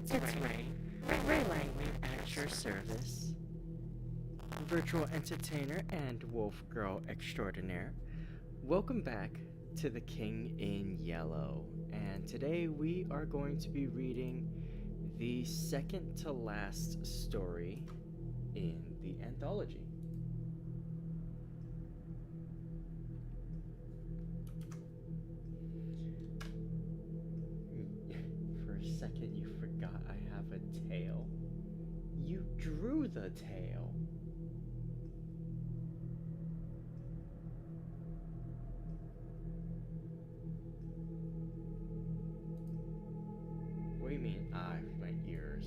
That's right. Ray Langley at your service. Virtual entertainer and wolf girl extraordinaire. Welcome back to The King in Yellow. And today we are going to be reading the second to last story in the anthology. For a second you forgot I have a tail. You drew the tail. What do you mean? My ears.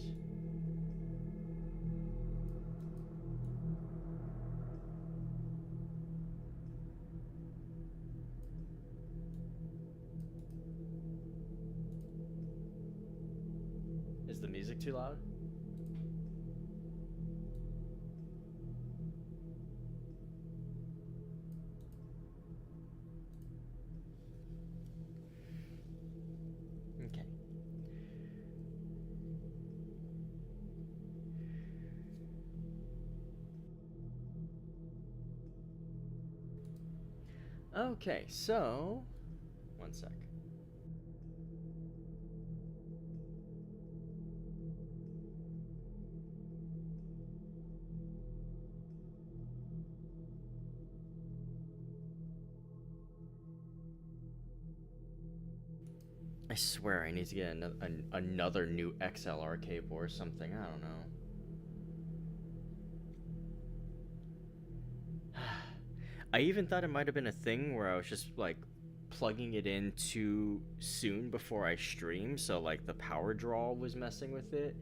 Is the music too loud? Okay. Okay, so one sec. I swear I need to get another new XLR cable or something. I don't know. I even thought it might have been a thing where I was just like plugging it in too soon before I stream, so like the power draw was messing with it.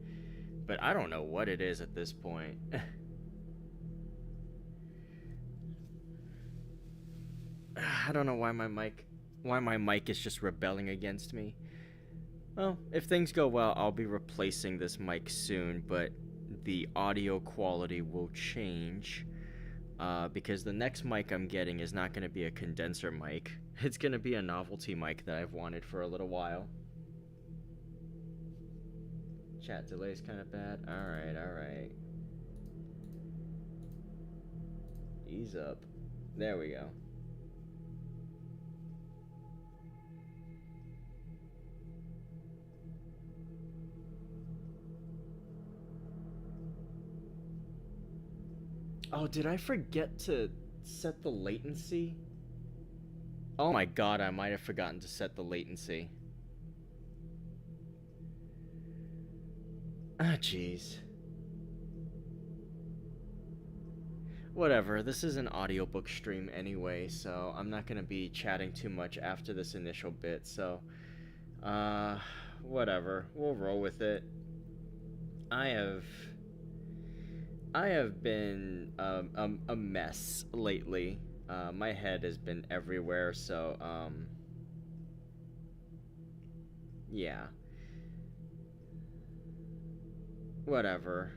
But I don't know what it is at this point. I don't know why my mic is just rebelling against me. Well, if things go well, I'll be replacing this mic soon, but the audio quality will change. Because the next mic I'm getting is not going to be a condenser mic. It's going to be a novelty mic that I've wanted for a little while. Chat delay's kind of bad. Alright. Ease up. There we go. Oh, did I forget to set the latency? Oh my god, I might have forgotten to set the latency. Ah, jeez. Whatever, this is an audiobook stream anyway, so I'm not gonna be chatting too much after this initial bit, so... whatever. We'll roll with it. I have been a mess lately. My head has been everywhere, so yeah. Whatever.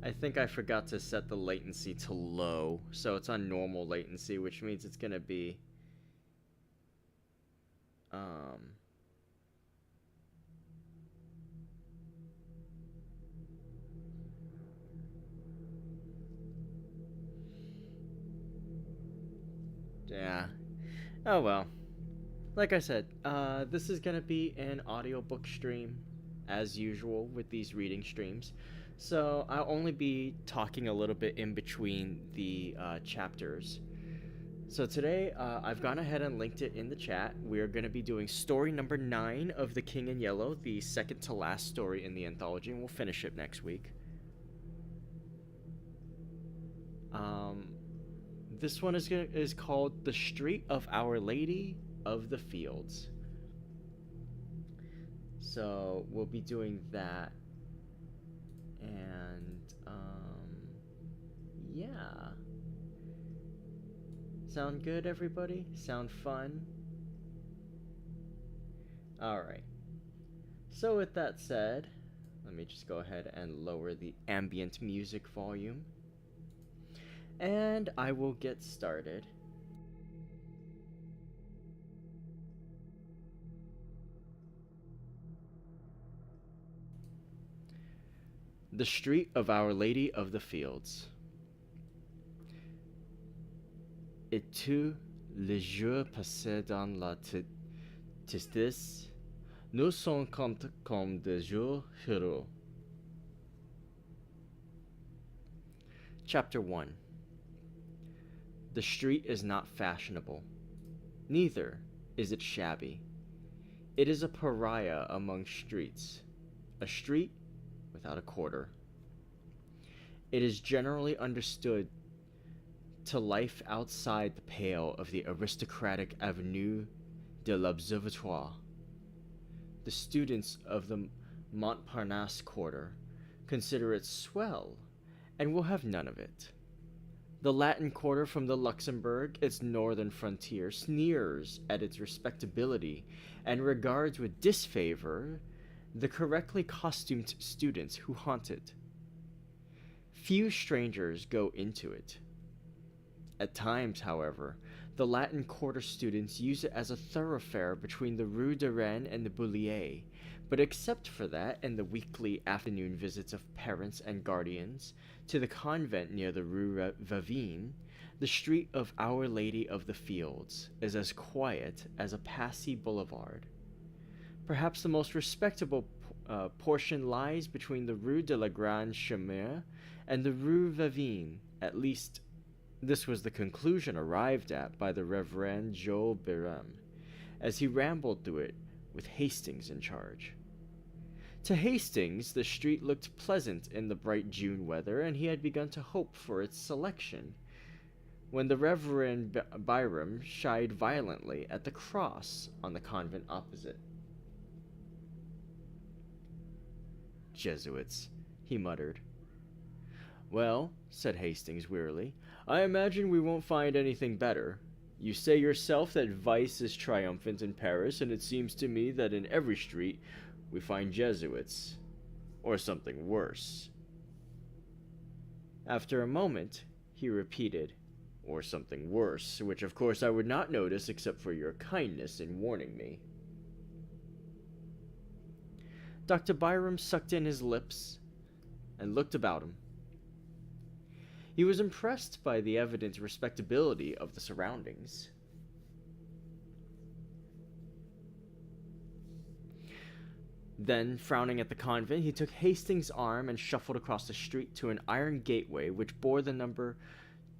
I think I forgot to set the latency to low, so it's on normal latency, which means it's gonna be yeah. Oh well. Like I said, this is gonna be an audiobook stream, as usual with these reading streams. So I'll only be talking a little bit in between the chapters. So today, I've gone ahead and linked it in the chat. We're gonna be doing story number 9 of The King in Yellow, the second to last story in the anthology, and we'll finish it next week. This one is called The Street of Our Lady of the Fields. So we'll be doing that, and yeah. Sound good, everybody? Sound fun? Alright. So with that said, let me just go ahead and lower the ambient music volume. And I will get started. The Street of Our Lady of the Fields. Et tous les jours passés dans la tristesse nous sont comptés comme des jours heureux. Chapter 1. The street is not fashionable. Neither is it shabby. It is a pariah among streets, a street without a quarter. It is generally understood to life outside the pale of the aristocratic Avenue de l'Observatoire. The students of the Montparnasse quarter consider it swell and will have none of it. The Latin quarter from the Luxembourg, its northern frontier, sneers at its respectability and regards with disfavor the correctly costumed students who haunt it. Few strangers go into it. At times, however, the Latin Quarter students use it as a thoroughfare between the Rue de Rennes and the Bullier, but except for that and the weekly afternoon visits of parents and guardians to the convent near the Rue Vavine, the street of Our Lady of the Fields is as quiet as a Passy boulevard. Perhaps the most respectable portion lies between the Rue de la Grande Chaumière and the Rue Vavine. At least, this was the conclusion arrived at by the Reverend Joel Biram, as he rambled through it with Hastings in charge. To Hastings, the street looked pleasant in the bright June weather, and he had begun to hope for its selection, when the Reverend Byram shied violently at the cross on the convent opposite. Jesuits, he muttered. Well, said Hastings wearily, I imagine we won't find anything better. You say yourself that vice is triumphant in Paris, and it seems to me that in every street we find Jesuits, or something worse. After a moment, he repeated, or something worse, which of course I would not notice except for your kindness in warning me. Dr. Byram sucked in his lips and looked about him. He was impressed by the evident respectability of the surroundings. Then, frowning at the convent, he took Hastings' arm and shuffled across the street to an iron gateway which bore the number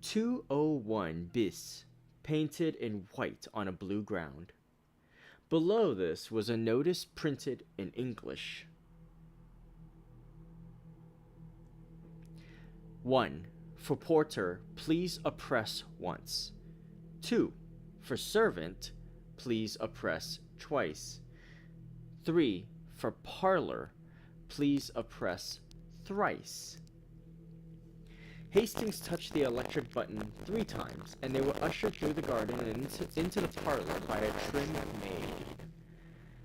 201 bis, painted in white on a blue ground. Below this was a notice printed in English. 1. For porter, please oppress once. 2. For servant, please oppress twice. 3. For parlor, please oppress thrice. Hastings touched the electric button 3 times, and they were ushered through the garden and into the parlor by a trim maid.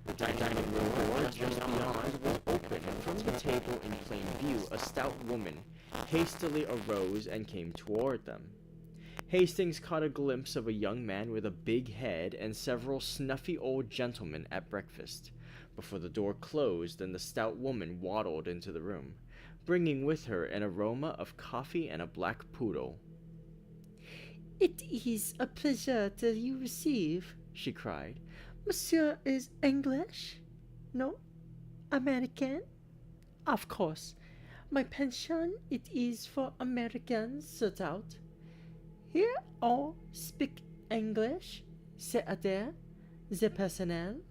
The dining room door just beyond was open, and from the table in plain view a stout woman hastily arose and came toward them. Hastings caught a glimpse of a young man with a big head and several snuffy old gentlemen at breakfast, before the door closed and the stout woman waddled into the room, bringing with her an aroma of coffee and a black poodle. "It is a pleasure that you receive," she cried. "Monsieur is English? No? American? Of course. My pension, it is for Americans set out. Here all speak English, c'est-à-dire the personnel,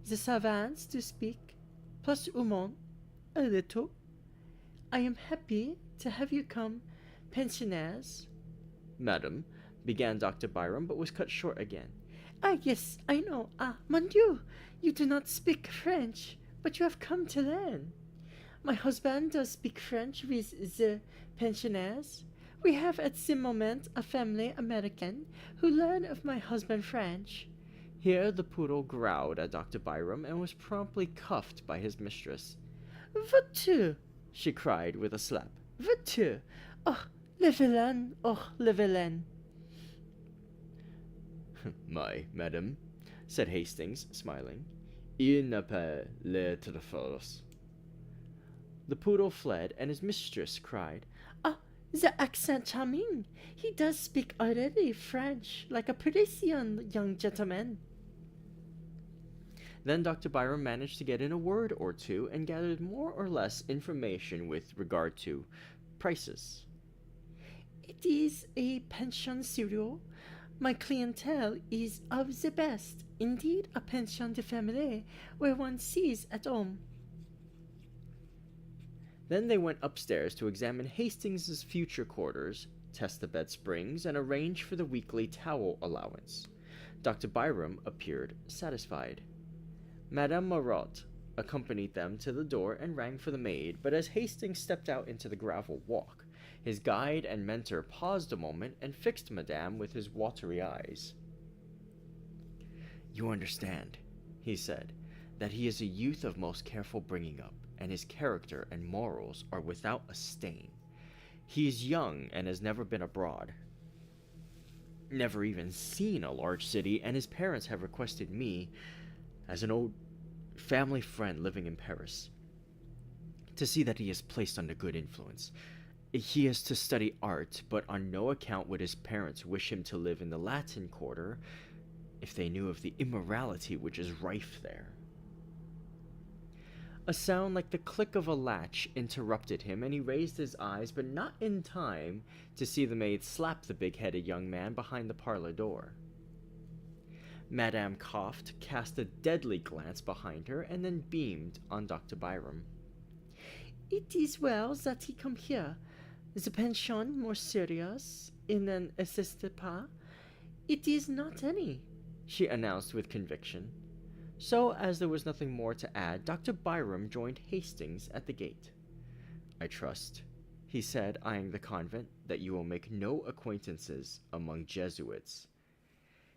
the savants to speak, plus humain, a little. I am happy to have you come, pensionnaires." Madam, began Dr. Byram, but was cut short again. "Ah, yes, I know. Ah, mon Dieu, you do not speak French, but you have come to learn. My husband does speak French with the pensionnaires. We have at the moment a family American who learn of my husband French." Here the poodle growled at Dr. Byram and was promptly cuffed by his mistress. "Voiture!" she cried with a slap. "Voiture! Oh, le vilain! Oh, le vilain!" My, madam, said Hastings, smiling, il n'a pas l'air très fort. The poodle fled, and his mistress cried, Ah, the accent charming. He does speak already French, like a Parisian young gentleman. Then Dr. Byram managed to get in a word or two and gathered more or less information with regard to prices. It is a pension studio. My clientele is of the best. Indeed, a pension de famille, where one sees at home. Then they went upstairs to examine Hastings's future quarters, test the bed springs, and arrange for the weekly towel allowance. Dr. Byram appeared satisfied. Madame Marotte accompanied them to the door and rang for the maid, but as Hastings stepped out into the gravel walk, his guide and mentor paused a moment and fixed Madame with his watery eyes. "You understand," he said, "that he is a youth of most careful bringing up, and his character and morals are without a stain. He is young and has never been abroad, never even seen a large city, and his parents have requested me, as an old family friend living in Paris, to see that he is placed under good influence. He is to study art, but on no account would his parents wish him to live in the Latin Quarter if they knew of the immorality which is rife there." A sound like the click of a latch interrupted him, and he raised his eyes, but not in time to see the maid slap the big-headed young man behind the parlor door. Madame coughed, cast a deadly glance behind her, and then beamed on Dr. Byram. It is well that he come here. The pension more serious, il n'en existe pas. It is not any, she announced with conviction. So, as there was nothing more to add, Dr. Byram joined Hastings at the gate. "I trust," he said, eyeing the convent, "that you will make no acquaintances among Jesuits."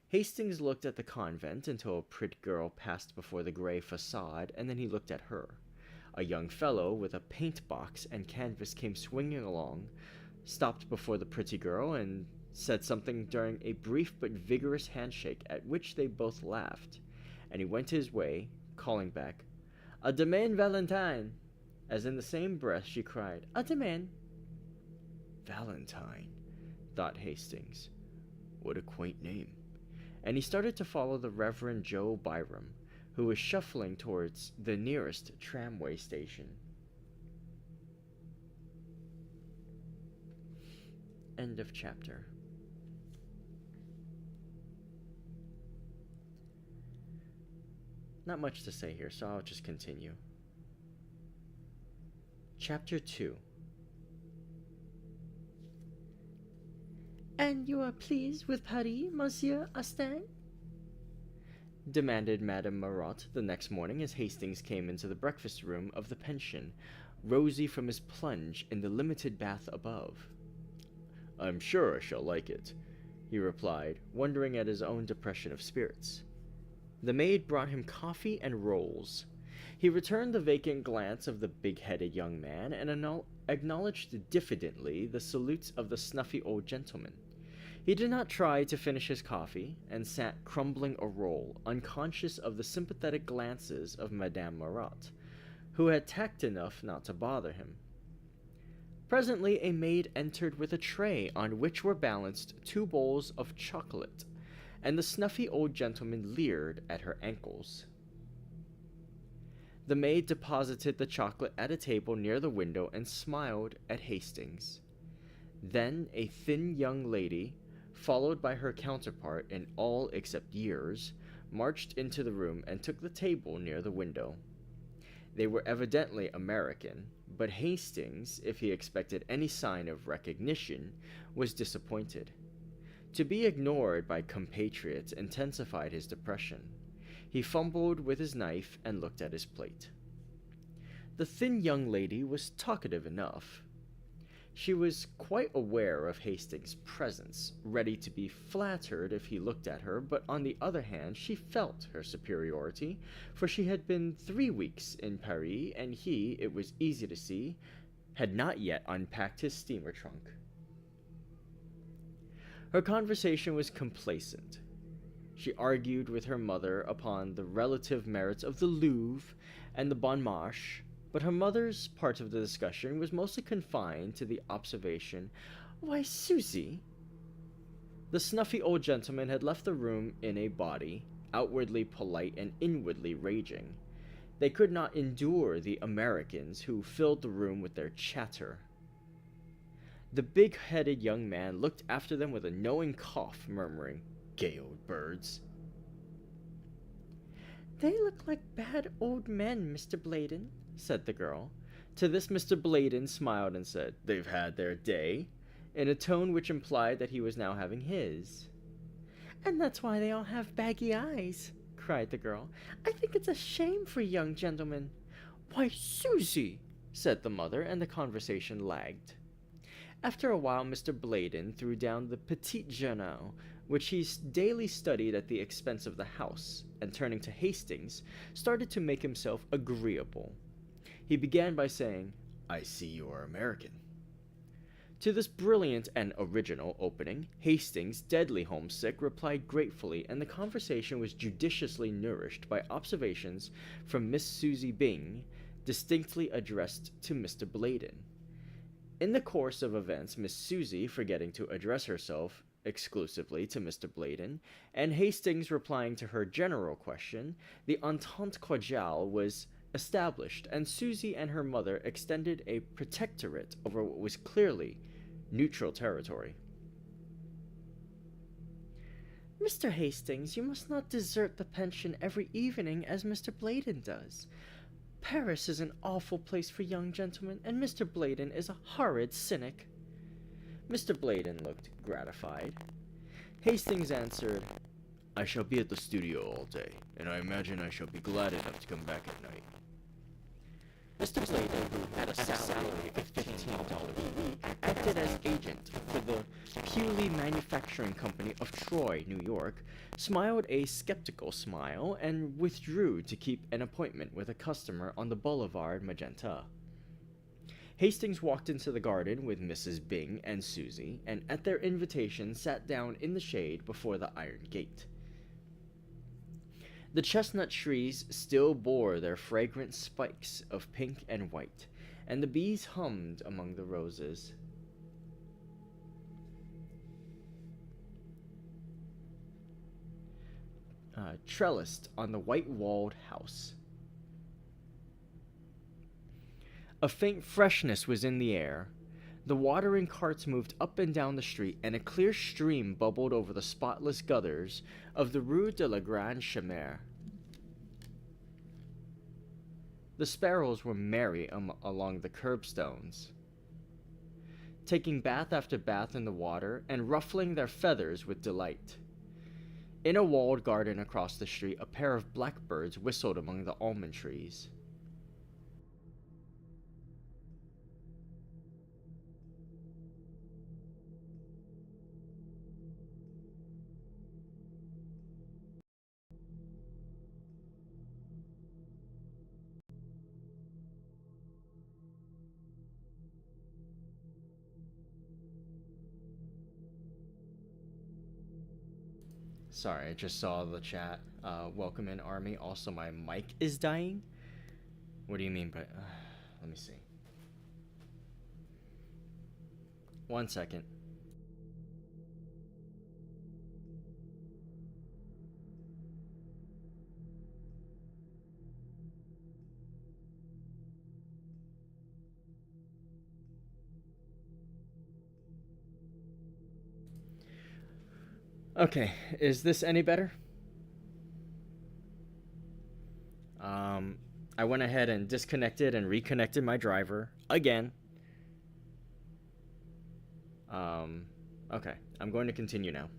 Hastings looked at the convent until a pretty girl passed before the gray facade, and then he looked at her. A young fellow with a paint box and canvas came swinging along, stopped before the pretty girl, and said something during a brief but vigorous handshake, at which they both laughed, and he went his way, calling back, "A demain, Valentine!" as in the same breath she cried, "A demain!" "Valentine," thought Hastings. "What a quaint name." And he started to follow the Reverend Joe Byram, who was shuffling towards the nearest tramway station. End of chapter. Not much to say here, so I'll just continue. Chapter 2. And you are pleased with Paris, Monsieur Astin? Demanded Madame Marotte the next morning as Hastings came into the breakfast room of the pension, rosy from his plunge in the limited bath above. "I'm sure I shall like it," he replied, wondering at his own depression of spirits. The maid brought him coffee and rolls. He returned the vacant glance of the big-headed young man and acknowledged diffidently the salutes of the snuffy old gentleman. He did not try to finish his coffee, and sat crumbling a roll, unconscious of the sympathetic glances of Madame Marotte, who had tact enough not to bother him. Presently a maid entered with a tray on which were balanced 2 bowls of chocolate, and the snuffy old gentleman leered at her ankles. The maid deposited the chocolate at a table near the window and smiled at Hastings. Then a thin young lady, followed by her counterpart in all except years, marched into the room and took the table near the window. They were evidently American, but Hastings, if he expected any sign of recognition, was disappointed. To be ignored by compatriots intensified his depression. He fumbled with his knife and looked at his plate. The thin young lady was talkative enough. She was quite aware of Hastings' presence, ready to be flattered if he looked at her, but on the other hand she felt her superiority, for she had been 3 weeks in Paris, and he, it was easy to see, had not yet unpacked his steamer trunk. Her conversation was complacent. She argued with her mother upon the relative merits of the Louvre and the Bon Marché, But her mother's part of the discussion was mostly confined to the observation, "Why, Susie!" The snuffy old gentleman had left the room in a body, outwardly polite and inwardly raging. They could not endure the Americans who filled the room with their chatter. The big-headed young man looked after them with a knowing cough, murmuring, "Gay old birds." "They look like bad old men, Mr. Bladen," said the girl. To this Mr. Bladen smiled and said, "They've had their day," in a tone which implied that he was now having his. "And that's why they all have baggy eyes," cried the girl. "I think it's a shame for young gentlemen." "Why, Susie!" said the mother, and the conversation lagged. After a while Mr. Bladen threw down the Petit Journal, which he daily studied at the expense of the house, and turning to Hastings, started to make himself agreeable. He began by saying, "I see you are American." To this brilliant and original opening, Hastings, deadly homesick, replied gratefully, and the conversation was judiciously nourished by observations from Miss Susie Byng, distinctly addressed to Mr. Bladen. In the course of events, Miss Susie, forgetting to address herself exclusively to Mr. Bladen, and Hastings replying to her general question, the entente cordiale was established, and Susie and her mother extended a protectorate over what was clearly neutral territory. "Mr. Hastings, you must not desert the pension every evening as Mr. Bladen does. Paris is an awful place for young gentlemen, and Mr. Bladen is a horrid cynic." Mr. Bladen looked gratified. Hastings answered, "I shall be at the studio all day, and I imagine I shall be glad enough to come back at night." Mr. Bladen, who had a salary of $15 a week, acted as agent for the Pewley Manufacturing Company of Troy, New York, smiled a skeptical smile, and withdrew to keep an appointment with a customer on the Boulevard Magenta. Hastings walked into the garden with Mrs. Byng and Susie, and at their invitation sat down in the shade before the iron gate. The chestnut trees still bore their fragrant spikes of pink and white, and the bees hummed among the roses. Trellised on the white-walled house. A faint freshness was in the air. The watering carts moved up and down the street, and a clear stream bubbled over the spotless gutters of the Rue de la Grande Chimère. The sparrows were merry along the curbstones, taking bath after bath in the water, and ruffling their feathers with delight. In a walled garden across the street, a pair of blackbirds whistled among the almond trees. Sorry, I just saw the chat. Welcome in, Army. Also, my mic is dying. What do you mean by... let me see. 1 second. Okay, is this any better? I went ahead and disconnected and reconnected my driver again. Okay, I'm going to continue now.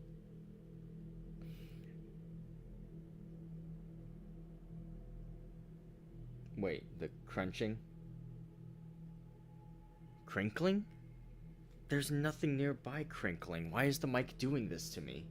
Wait, the crunching? Crinkling? There's nothing nearby crinkling. Why is the mic doing this to me?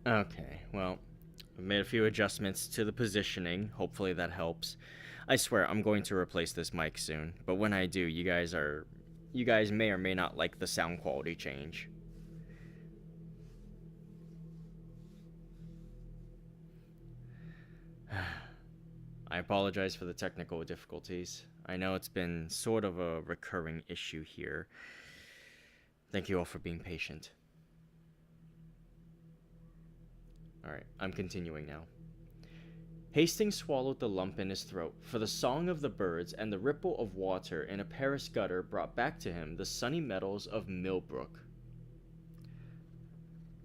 Okay, well, I've made a few adjustments to the positioning. Hopefully that helps. I swear I'm going to replace this mic soon, but when I do, you guys may or may not like the sound quality change. I apologize for the technical difficulties. I know it's been sort of a recurring issue here. Thank you all for being patient. Alright, I'm continuing now. Hastings swallowed the lump in his throat, for the song of the birds and the ripple of water in a Paris gutter brought back to him the sunny meadows of Millbrook.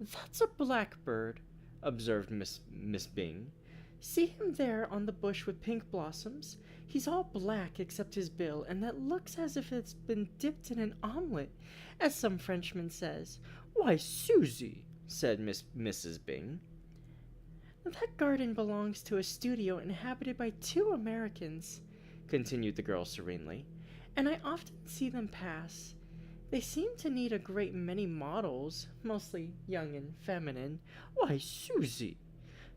That's a blackbird, observed Miss Bing. See him there on the bush with pink blossoms? He's all black except his bill, and that looks as if it's been dipped in an omelet, as some Frenchman says. Why, Susie, said Mrs. Bing. That garden belongs to a studio inhabited by 2 Americans, continued the girl serenely, and I often see them pass. They seem to need a great many models, mostly young and feminine. Why, Susie!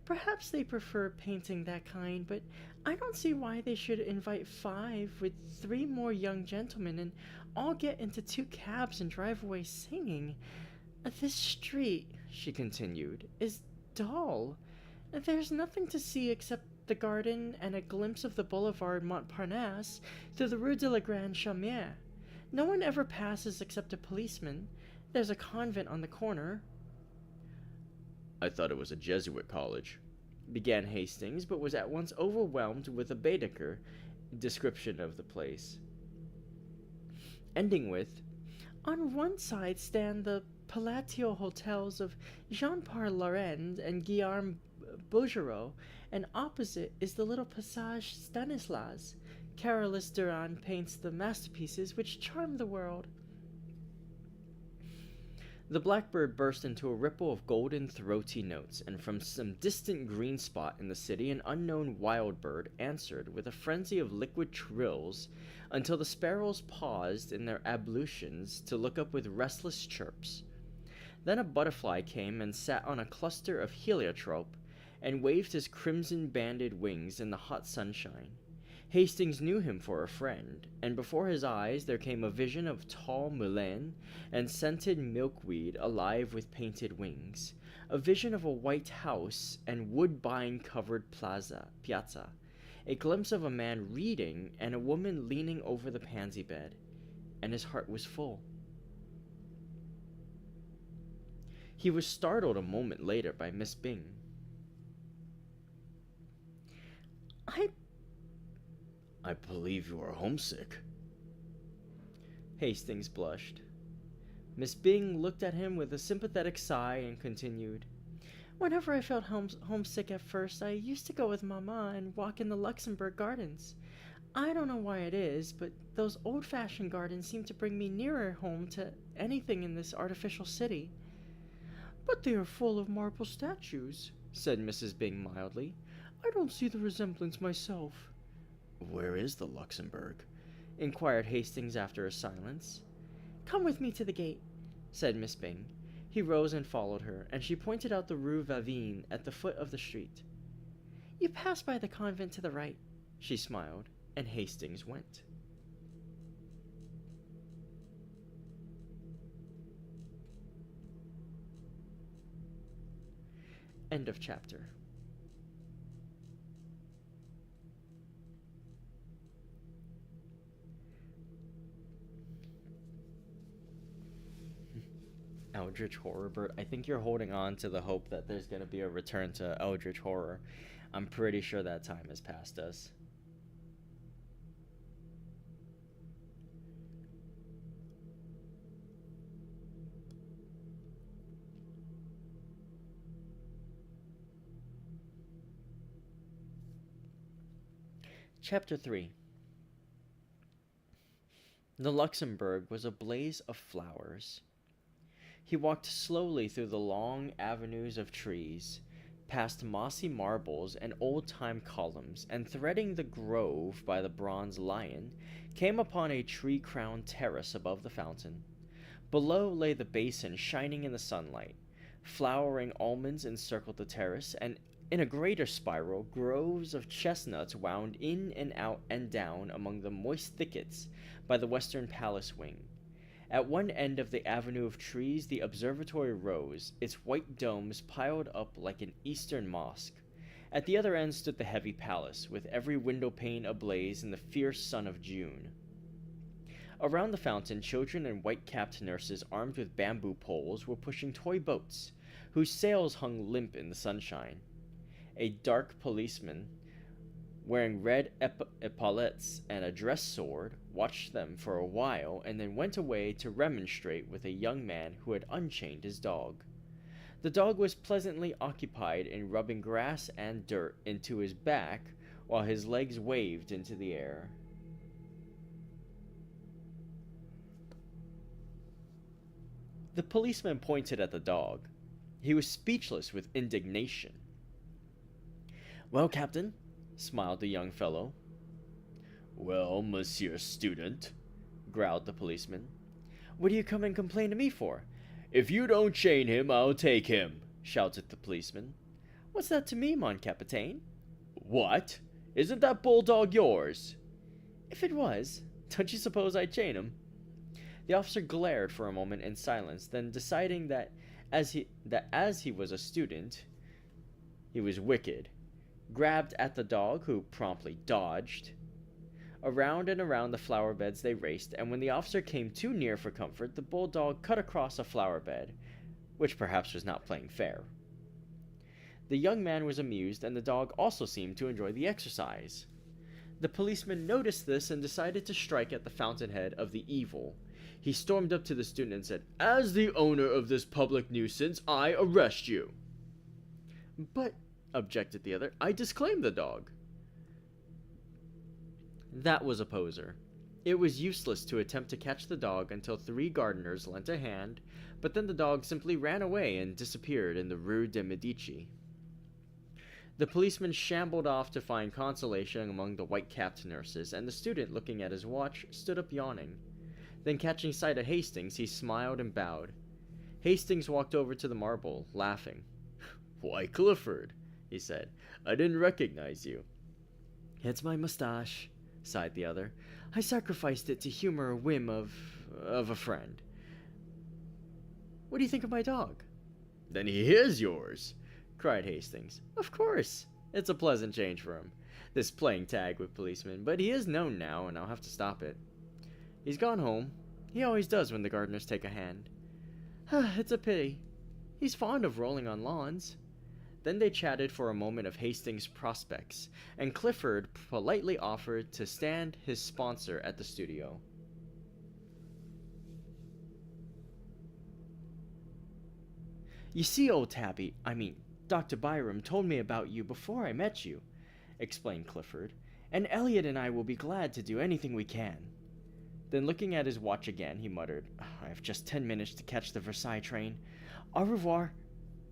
Perhaps they prefer painting that kind, but I don't see why they should invite 5 with 3 more young gentlemen and all get into 2 cabs and drive away singing. This street, she continued, is dull. There's nothing to see except the garden and a glimpse of the boulevard Montparnasse through the Rue de la Grande Chaumière. No one ever passes except a policeman. There's a convent on the corner. I thought it was a Jesuit college, began Hastings, but was at once overwhelmed with a Baedeker description of the place, ending with, On one side stand the palatial hotels of Jean-Paul Laurent and Guillaume Bouguereau, and opposite is the little Passage Stanislas. Carolus Duran paints the masterpieces which charm the world. The blackbird burst into a ripple of golden throaty notes, and from some distant green spot in the city an unknown wild bird answered with a frenzy of liquid trills, until the sparrows paused in their ablutions to look up with restless chirps. Then a butterfly came and sat on a cluster of heliotrope, and waved his crimson-banded wings in the hot sunshine. Hastings knew him for a friend, and before his eyes there came a vision of tall mullein and scented milkweed alive with painted wings, a vision of a white house and woodbine-covered piazza, a glimpse of a man reading and a woman leaning over the pansy bed, and his heart was full. He was startled a moment later by Miss Bing. I believe you are homesick. Hastings blushed. Miss Bing looked at him with a sympathetic sigh and continued, Whenever I felt homesick at first, I used to go with Mama and walk in the Luxembourg Gardens. I don't know why it is, but those old-fashioned gardens seem to bring me nearer home to anything in this artificial city. But they are full of marble statues, said Mrs. Bing mildly. I don't see the resemblance myself. Where is the Luxembourg? Inquired Hastings after a silence. Come with me to the gate, said Miss Bing. He rose and followed her, and she pointed out the Rue Vavine at the foot of the street. You pass by the convent to the right, she smiled, and Hastings went. End of chapter. Eldritch Horror Bird. I think you're holding on to the hope that there's going to be a return to Eldritch Horror. I'm pretty sure that time has passed us. Chapter 3. The Luxembourg was a blaze of flowers. He walked slowly through the long avenues of trees, past mossy marbles and old-time columns, and threading the grove by the bronze lion, came upon a tree-crowned terrace above the fountain. Below lay the basin shining in the sunlight. Flowering almonds encircled the terrace, and in a greater spiral, groves of chestnuts wound in and out and down among the moist thickets by the western palace wing. At one end of the avenue of trees, the observatory rose, its white domes piled up like an eastern mosque. At the other end stood the heavy palace, with every window pane ablaze in the fierce sun of June. Around the fountain, children and white-capped nurses armed with bamboo poles were pushing toy boats, whose sails hung limp in the sunshine. A dark policeman, wearing red epaulettes and a dress sword, watched them for a while and then went away to remonstrate with a young man who had unchained his dog. The dog was pleasantly occupied in rubbing grass and dirt into his back while his legs waved into the air. The policeman pointed at the dog. He was speechless with indignation. "Well, Captain," smiled the young fellow. "Well, Monsieur Student," growled the policeman. "What do you come and complain to me for?" "If you don't chain him, I'll take him," shouted the policeman. "What's that to me, mon capitaine?" "What? Isn't that bulldog yours?" "If it was, don't you suppose I'd chain him?" The officer glared for a moment in silence, then deciding that as he was a student, he was wicked, grabbed at the dog, who promptly dodged. Around and around the flower beds they raced, and when the officer came too near for comfort, the bulldog cut across a flower bed, which perhaps was not playing fair. The young man was amused, and the dog also seemed to enjoy the exercise. The policeman noticed this and decided to strike at the fountainhead of the evil. He stormed up to the student and said, "As the owner of this public nuisance, I arrest you." "But," objected the other, "I disclaimed the dog." That was a poser. It was useless to attempt to catch the dog until 3 gardeners lent a hand, but then the dog simply ran away and disappeared in the Rue de Medici. The policeman shambled off to find consolation among the white-capped nurses, and the student, looking at his watch, stood up yawning. Then, catching sight of Hastings, he smiled and bowed. Hastings walked over to the marble, laughing. "Why, Clifford," he said, "I didn't recognize you." "It's my mustache," sighed the other. "I sacrificed it to humor a whim of a friend." "What do you think of my dog?" "Then he is yours," cried Hastings. "Of course. It's a pleasant change for him, this playing tag with policemen, but he is known now, and I'll have to stop it. He's gone home. He always does when the gardeners take a hand. It's a pity. He's fond of rolling on lawns." Then they chatted for a moment of Hastings' prospects, and Clifford politely offered to stand his sponsor at the studio. "You see, old Tabby, Dr. Byram told me about you before I met you," explained Clifford, "and Elliot and I will be glad to do anything we can." Then, looking at his watch again, he muttered, "I have just 10 minutes to catch the Versailles train. Au revoir,"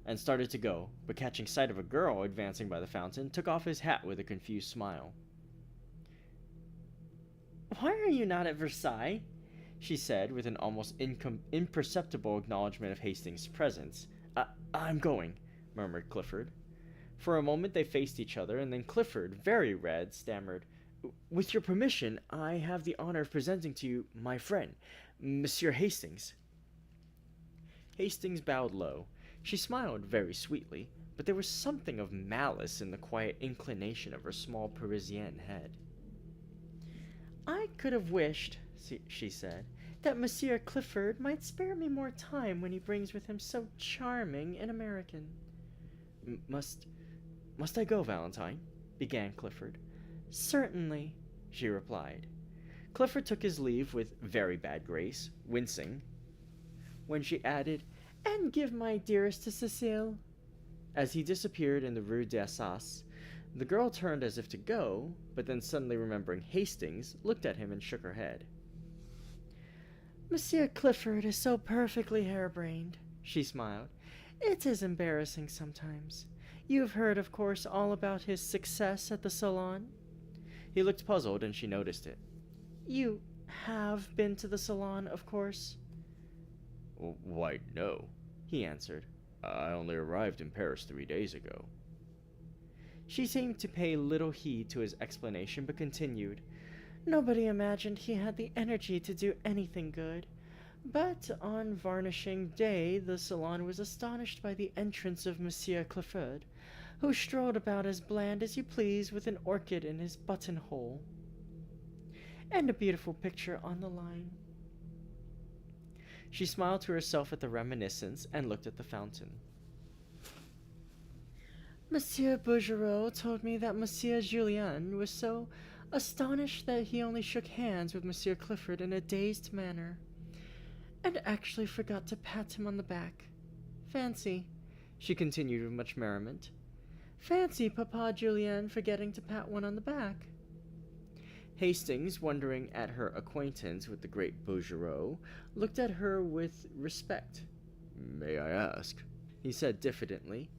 and started to go, but catching sight of a girl advancing by the fountain, took off his hat with a confused smile. "Why are you not at Versailles?" she said, with an almost imperceptible acknowledgement of Hastings' presence. I'm going," murmured Clifford. For a moment they faced each other, and then Clifford, very red, stammered, "With your permission, I have the honor of presenting to you my friend, Monsieur Hastings." Hastings bowed low. She smiled very sweetly, but there was something of malice in the quiet inclination of her small Parisienne head. "I could have wished," she said, "that Monsieur Clifford might spare me more time when he brings with him so charming an American." Must I go, Valentine?" began Clifford. "Certainly," she replied. Clifford took his leave with very bad grace, wincing, when she added, "And give my dearest to Cecile." As he disappeared in the Rue d'Assas, the girl turned as if to go, but then suddenly remembering Hastings, looked at him and shook her head. "Monsieur Clifford is so perfectly harebrained," she smiled. "It is embarrassing sometimes. You have heard, of course, all about his success at the Salon?" He looked puzzled, and she noticed it. "You have been to the Salon, of course?" "Why, no," he answered. I only arrived in Paris 3 days ago. She seemed to pay little heed to his explanation, but continued. Nobody imagined he had the energy to do anything good. But on varnishing day, the salon was astonished by the entrance of Monsieur Clifford, who strolled about as bland as you please with an orchid in his buttonhole. And a beautiful picture on the line. She smiled to herself at the reminiscence and looked at the fountain. Monsieur Bouguereau told me that Monsieur Julien was so astonished that he only shook hands with Monsieur Clifford in a dazed manner, and actually forgot to pat him on the back. Fancy, she continued with much merriment. Fancy Papa Julien forgetting to pat one on the back. Hastings, wondering at her acquaintance with the great Bouguereau, looked at her with respect. May I ask, he said diffidently,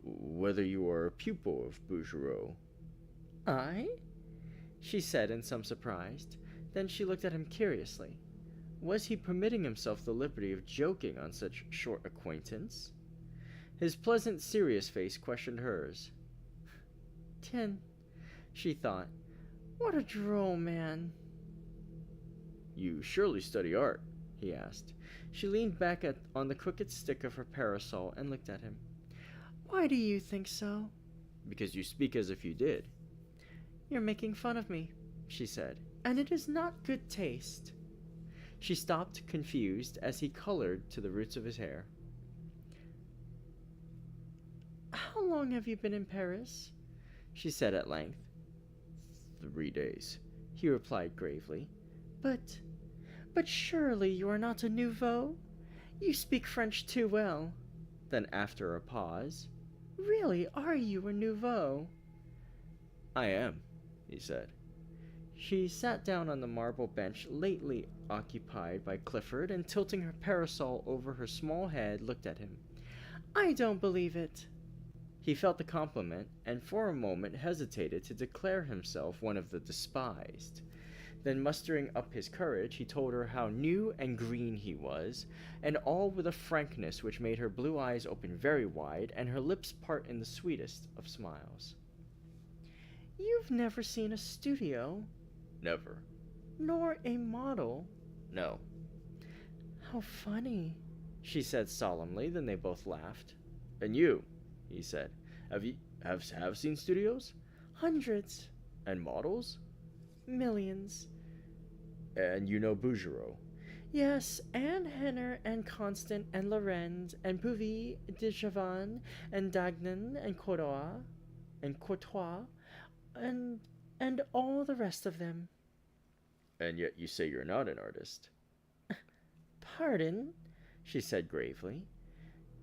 whether you are a pupil of Bouguereau? I? She said in some surprise. Then she looked at him curiously. Was he permitting himself the liberty of joking on such short acquaintance? His pleasant, serious face questioned hers. 10, she thought. What a droll man. You surely study art, he asked. She leaned back on the crooked stick of her parasol and looked at him. Why do you think so? Because you speak as if you did. You're making fun of me, she said, and it is not good taste. She stopped, confused, as he colored to the roots of his hair. How long have you been in Paris? She said at length. 3 days, he replied gravely. But surely you are not a nouveau? You speak French too well. Then after a pause, really, are you a nouveau? I am, he said. She sat down on the marble bench lately occupied by Clifford and tilting her parasol over her small head looked at him. I don't believe it. He felt the compliment and for a moment hesitated to declare himself one of the despised. Then mustering up his courage, he told her how new and green he was, and all with a frankness which made her blue eyes open very wide and her lips part in the sweetest of smiles. You've never seen a studio? Never. Nor a model? No. How funny, she said solemnly, then they both laughed. And you, he said, have seen studios? Hundreds. And models? Millions. And you know Bouguereau? Yes, Anne Henner and Constant and Lorenz and Puvis de Chavannes and Dagnan and Courtois and all the rest of them. And yet you say you're not an artist. Pardon, she said gravely.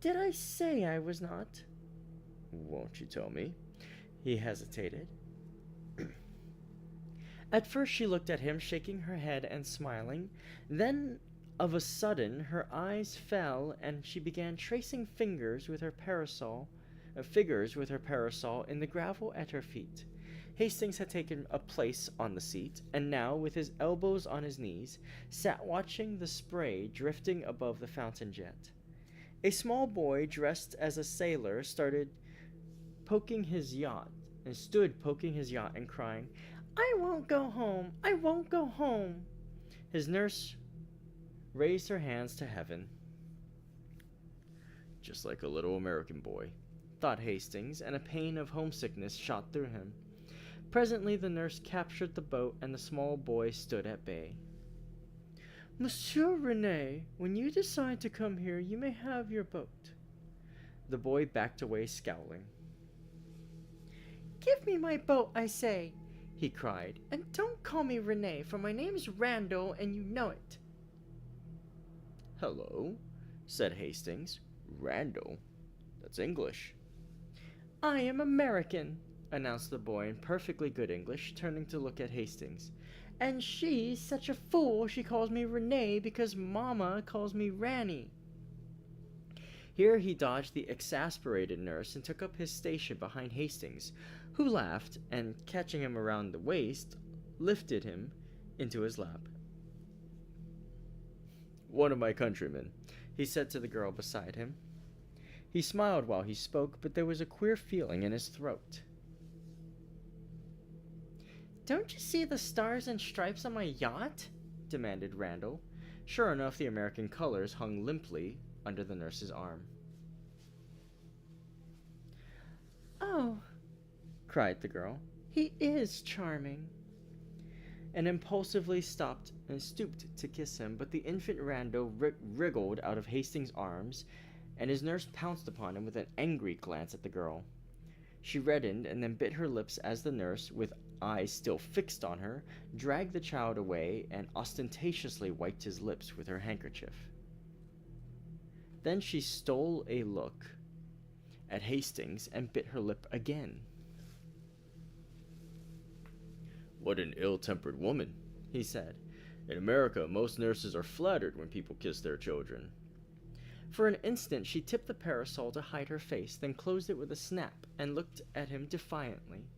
Did I say I was not? Won't you tell me? He hesitated. At first she looked at him, shaking her head and smiling. Then, of a sudden, her eyes fell, and she began tracing figures with her parasol in the gravel at her feet. Hastings had taken a place on the seat, and now, with his elbows on his knees, sat watching the spray drifting above the fountain jet. A small boy dressed as a sailor stood poking his yacht and crying, I won't go home! I won't go home! His nurse raised her hands to heaven. Just like a little American boy, thought Hastings, and a pain of homesickness shot through him. Presently the nurse captured the boat, and the small boy stood at bay. Monsieur Rene, when you decide to come here, you may have your boat. The boy backed away, scowling. Give me my boat, I say, he cried, and don't call me Rene, for my name's Randall, and you know it. Hello, said Hastings. Randall? That's English. I am American, announced the boy in perfectly good English, turning to look at Hastings. And she's such a fool she calls me Rene because Mama calls me Ranny. Here he dodged the exasperated nurse and took up his station behind Hastings, who laughed and, catching him around the waist, lifted him into his lap. One of my countrymen, he said to the girl beside him. He smiled while he spoke, but there was a queer feeling in his throat. "Don't you see the stars and stripes on my yacht?" demanded Randall. Sure enough, the American colors hung limply under the nurse's arm. "Oh," cried the girl, "he is charming." and impulsively stopped and stooped to kiss him, but the infant Randall wriggled out of Hastings' arms, and his nurse pounced upon him with an angry glance at the girl. She reddened and then bit her lips as the nurse, with eyes still fixed on her, dragged the child away and ostentatiously wiped his lips with her handkerchief. Then she stole a look at Hastings and bit her lip again. "What an ill-tempered woman," he said. "In America, most nurses are flattered when people kiss their children." For an instant she tipped the parasol to hide her face, then closed it with a snap and looked at him defiantly.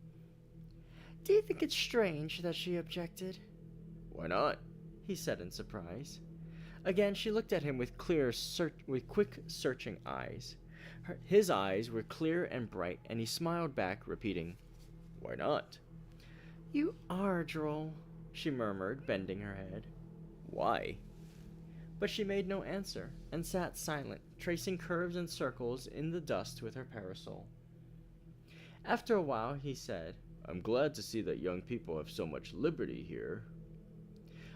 "Do you think it's strange that she objected?" "Why not?" he said in surprise. Again she looked at him with quick, searching eyes. His eyes were clear and bright, and he smiled back, repeating, "Why not?" "You are droll," she murmured, bending her head. "Why?" But she made no answer, and sat silent, tracing curves and circles in the dust with her parasol. After a while he said, "I'm glad to see that young people have so much liberty here.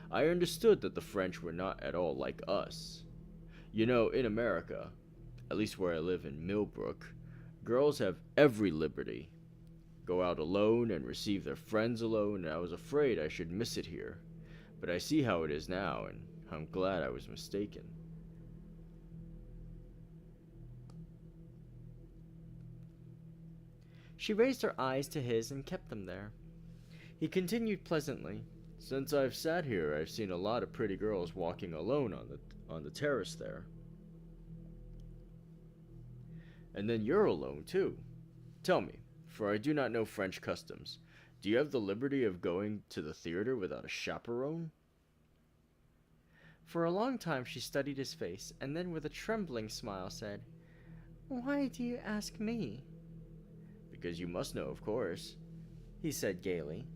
I understood that the French were not at all like us. You know, in America, at least where I live in Millbrook, girls have every liberty. Go out alone and receive their friends alone, and I was afraid I should miss it here. But I see how it is now, and I'm glad I was mistaken." She raised her eyes to his and kept them there. He continued pleasantly, "Since I've sat here, I've seen a lot of pretty girls walking alone on the terrace there. And then you're alone, too. Tell me, for I do not know French customs, do you have the liberty of going to the theater without a chaperone?" For a long time she studied his face, and then with a trembling smile said, "Why do you ask me?" "Because you must know, of course," he said gaily.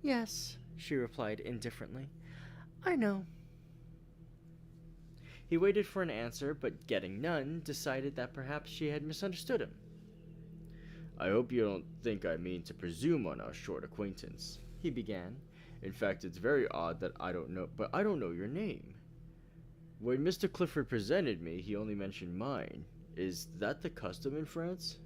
"Yes," she replied indifferently. "I know." He waited for an answer, but getting none, decided that perhaps she had misunderstood him. "I hope you don't think I mean to presume on our short acquaintance," he began. "In fact, it's very odd that I don't know your name. When Mr. Clifford presented me, he only mentioned mine. Is that the custom in France?"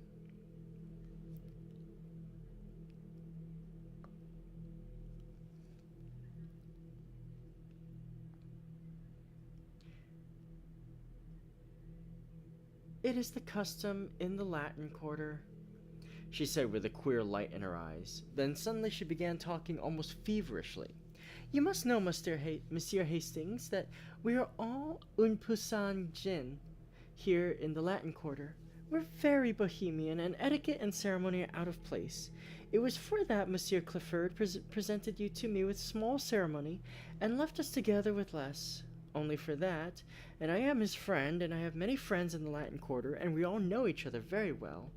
"It is the custom in the Latin Quarter," she said with a queer light in her eyes. Then suddenly she began talking almost feverishly. "You must know, Monsieur Hastings, that we are all un puissant gens here in the Latin Quarter. We're very bohemian, and etiquette and ceremony are out of place. It was for that Monsieur Clifford presented you to me with small ceremony, and left us together with less. Only for that, and I am his friend, and I have many friends in the Latin Quarter, and we all know each other very well.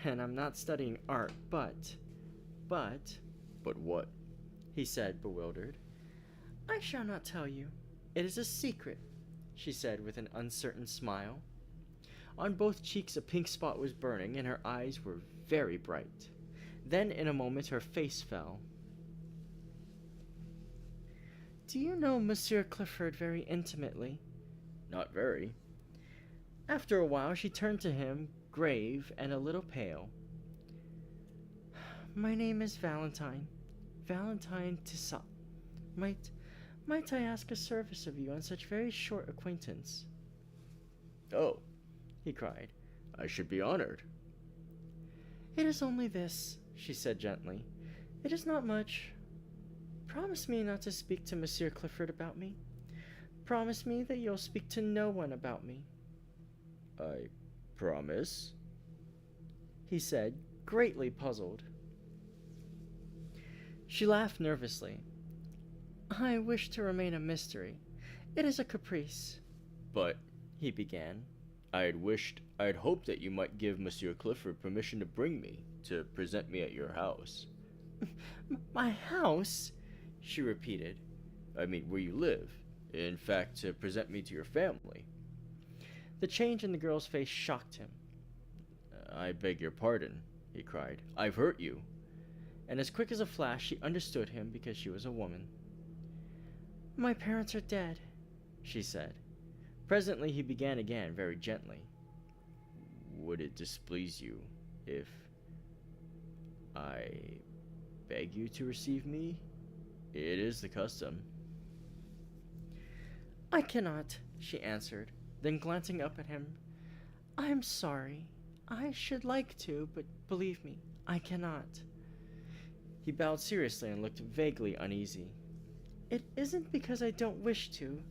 And I'm not studying art, but... But what?" he said, bewildered. "I shall not tell you. It is a secret," she said with an uncertain smile. On both cheeks a pink spot was burning, and her eyes were very bright. Then in a moment her face fell. "Do you know Monsieur Clifford very intimately?" "Not very." After a while she turned to him, grave and a little pale. "My name is Valentine Tissot. Might I ask a service of you on such very short acquaintance?" "Oh," he cried, "I should be honored." "It is only this," she said gently. "It is not much. Promise me not to speak to Monsieur Clifford about me. Promise me that you'll speak to no one about me." "I promise," he said, greatly puzzled. She laughed nervously. "I wish to remain a mystery. It is a caprice." "But," he began. I'd hoped that you might give Monsieur Clifford permission to bring me, to present me at your house. My house? She repeated. I mean, where you live. In fact, to present me to your family. The change in the girl's face shocked him. I beg your pardon, he cried. I've hurt you. And as quick as a flash, she understood him because she was a woman. My parents are dead, she said. Presently, he began again, very gently. Would it displease you if I beg you to receive me? It is the custom. I cannot, she answered. Then glancing up at him, I'm sorry. I should like to, but believe me, I cannot. He bowed seriously and looked vaguely uneasy. It isn't because I don't wish to.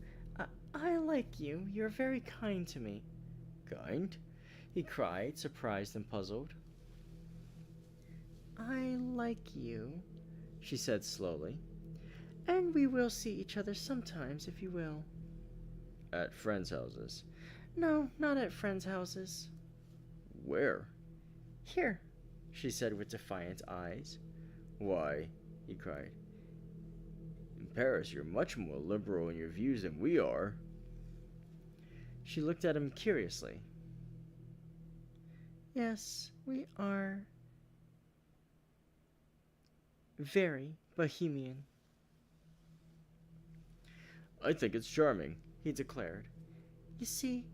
I like you. You're very kind to me. Kind? He cried, surprised and puzzled. I like you, she said slowly. And we will see each other sometimes, if you will. At friends' houses? No, not at friends' houses. Where? Here, she said with defiant eyes. Why, he cried. In Paris, you're much more liberal in your views than we are. She looked at him curiously. Yes, we are very bohemian. I think it's charming, he declared. You see,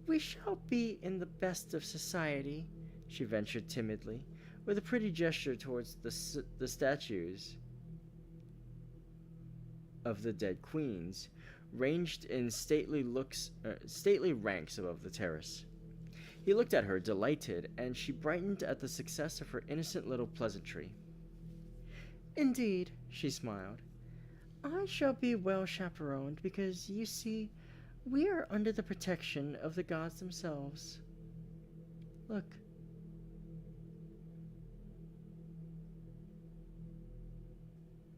we shall be in the best of society, she ventured timidly, with a pretty gesture towards the statues of the dead queens, ranged in stately ranks above the terrace. He looked at her, delighted, and she brightened at the success of her innocent little pleasantry. Indeed, she smiled, I shall be well chaperoned because, you see, we are under the protection of the gods themselves. Look.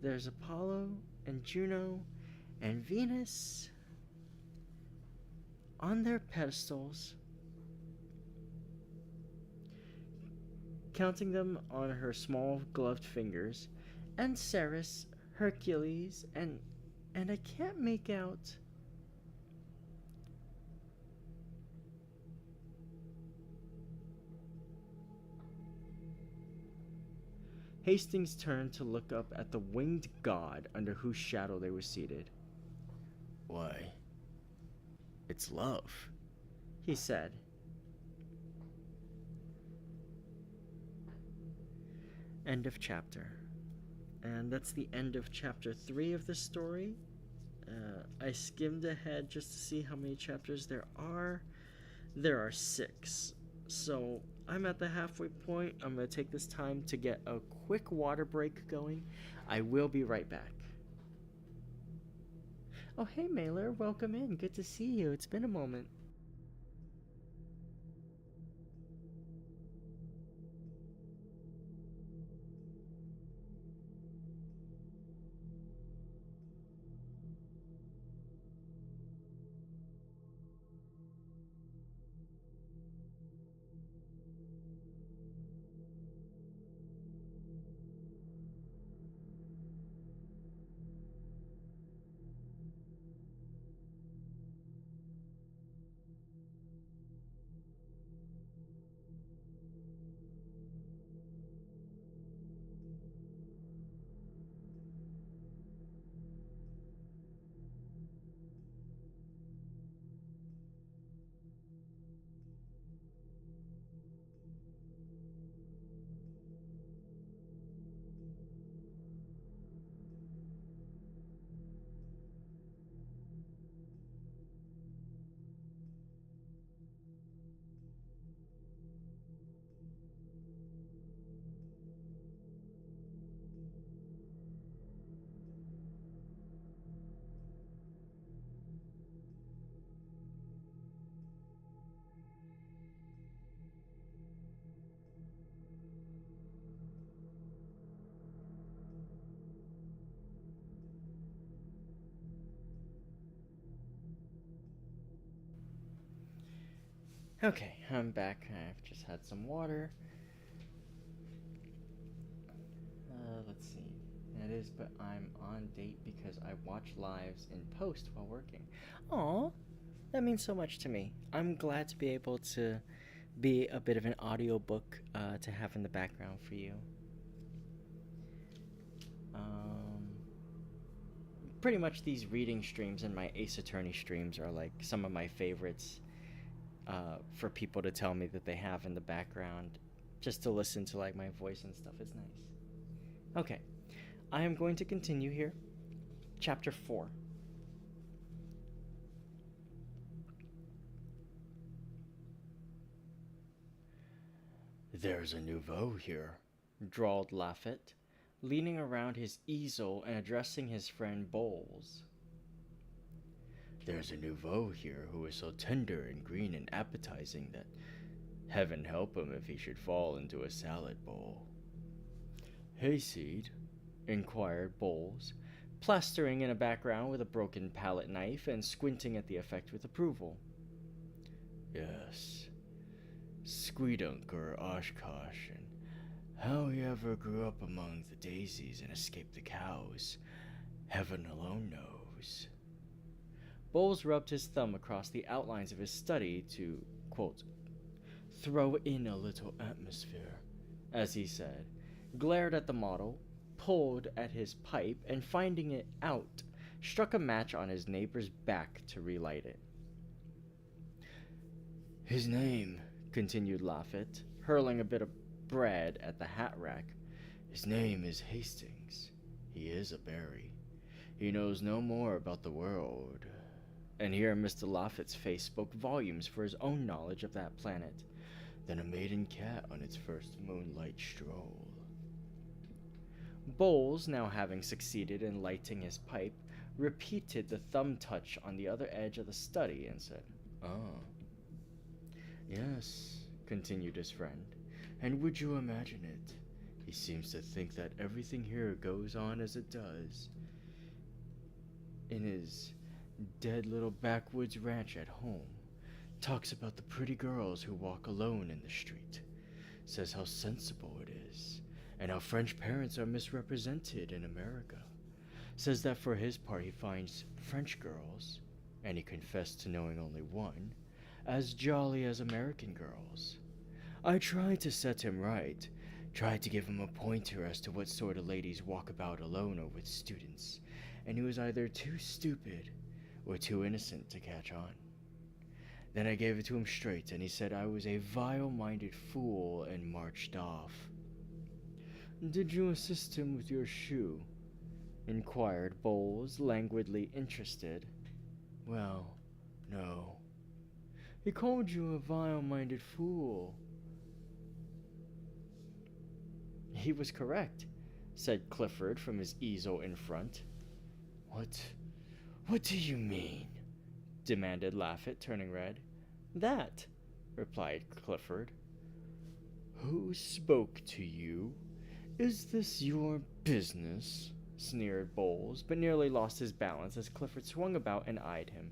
There's Apollo and Juno and Venus on their pedestals, counting them on her small gloved fingers, and Ceres, Hercules, and I can't make out. Hastings turned to look up at the winged god under whose shadow they were seated. Why, it's love, he said. End of chapter. And that's the end of chapter 3 of this story. I skimmed ahead just to see how many chapters there are. There are 6. So I'm at the halfway point. I'm going to take this time to get a quick water break going. I will be right back. Oh, hey, Mailer. Welcome in. Good to see you. It's been a moment. Okay, I'm back. I've just had some water. Let's see. It is, but I'm on date because I watch lives in post while working. Aw, that means so much to me. I'm glad to be able to be a bit of an audiobook to have in the background for you. Um, Pretty much these reading streams and my Ace Attorney streams are like some of my favorites for people to tell me that they have in the background just to listen to like my voice and stuff. It's nice. Okay, I am going to continue here. Chapter 4. There's a nouveau here, drawled Laffit, leaning around his easel and addressing his friend Bowles. There's a nouveau here who is so tender and green and appetizing that heaven help him if he should fall into a salad bowl. Hayseed? Inquired Bowles, plastering in a background with a broken palette knife and squinting at the effect with approval. Yes. Squeedunk or Oshkosh, and how he ever grew up among the daisies and escaped the cows, heaven alone knows. Bowles rubbed his thumb across the outlines of his study to, quote, throw in a little atmosphere, as he said, glared at the model, pulled at his pipe, and finding it out, struck a match on his neighbor's back to relight it. His name, continued Laffit, hurling a bit of bread at the hat rack, his name is Hastings. He is a berry. He knows no more about the world. And here Mr. Laffit's face spoke volumes for his own knowledge of that planet, than a maiden cat on its first moonlight stroll. Bowles, now having succeeded in lighting his pipe, repeated the thumb touch on the other edge of the study and said, Ah. Yes, continued his friend, and would you imagine it? He seems to think that everything here goes on as it does in his dead little backwoods ranch at home. Talks about the pretty girls who walk alone in the street. Says how sensible it is, and how French parents are misrepresented in America. Says that for his part he finds French girls, and he confessed to knowing only one, as jolly as American girls. I tried to set him right, tried to give him a pointer as to what sort of ladies walk about alone or with students, and he was either too stupid or too innocent to catch on. Then I gave it to him straight, and he said I was a vile-minded fool and marched off. Did you assist him with your shoe? Inquired Bowles, languidly interested. Well, no. He called you a vile-minded fool. He was correct, said Clifford from his easel in front. What do you mean? Demanded Laffit, turning red. That, replied Clifford. Who spoke to you? Is this your business? Sneered Bowles, but nearly lost his balance as Clifford swung about and eyed him.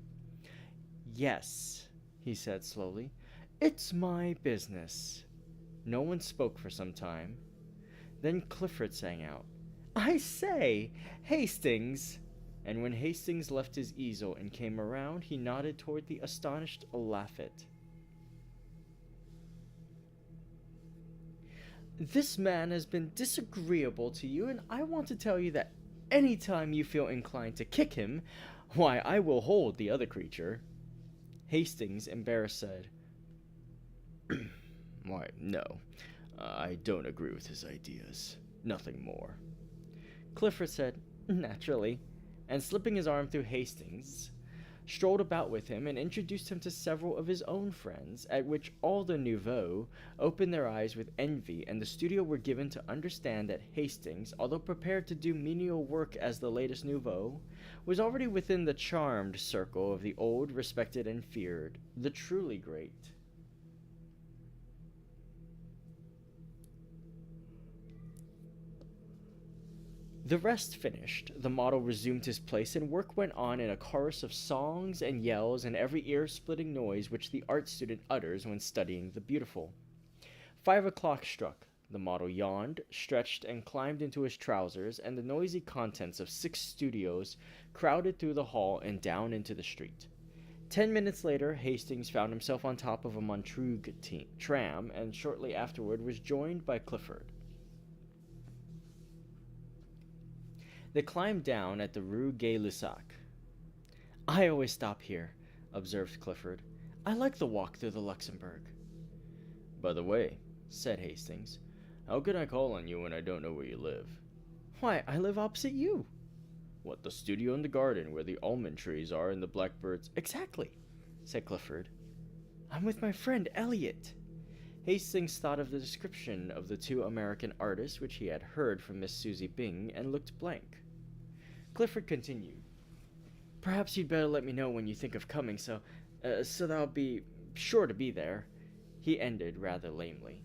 Yes, he said slowly. It's my business. No one spoke for some time. Then Clifford sang out, I say, Hastings! And when Hastings left his easel and came around, he nodded toward the astonished Laffit. This man has been disagreeable to you, and I want to tell you that any time you feel inclined to kick him, why, I will hold the other creature. Hastings, embarrassed, said, Why, no, I don't agree with his ideas. Nothing more. Clifford said, Naturally, and slipping his arm through Hastings, strolled about with him and introduced him to several of his own friends, at which all the nouveaux opened their eyes with envy, and the studio were given to understand that Hastings, although prepared to do menial work as the latest nouveau, was already within the charmed circle of the old, respected, and feared, the truly great. The rest finished, the model resumed his place, and work went on in a chorus of songs and yells and every ear-splitting noise which the art student utters when studying the beautiful. 5 o'clock struck. The model yawned, stretched, and climbed into his trousers, and the noisy contents of 6 studios crowded through the hall and down into the street. 10 minutes later, Hastings found himself on top of a Montreuil tram, and shortly afterward was joined by Clifford. They climbed down at the Rue Gay-Lussac. "I always stop here," observed Clifford. "I like the walk through the Luxembourg." "By the way," said Hastings, "how can I call on you when I don't know where you live?" "Why, I live opposite you." "What, the studio in the garden where the almond trees are and the blackbirds—" "Exactly," said Clifford. "I'm with my friend Elliot." Hastings thought of the description of the 2 American artists which he had heard from Miss Susie Bing and looked blank. Clifford continued, "Perhaps you'd better let me know when you think of coming, so that I'll be sure to be there." He ended rather lamely.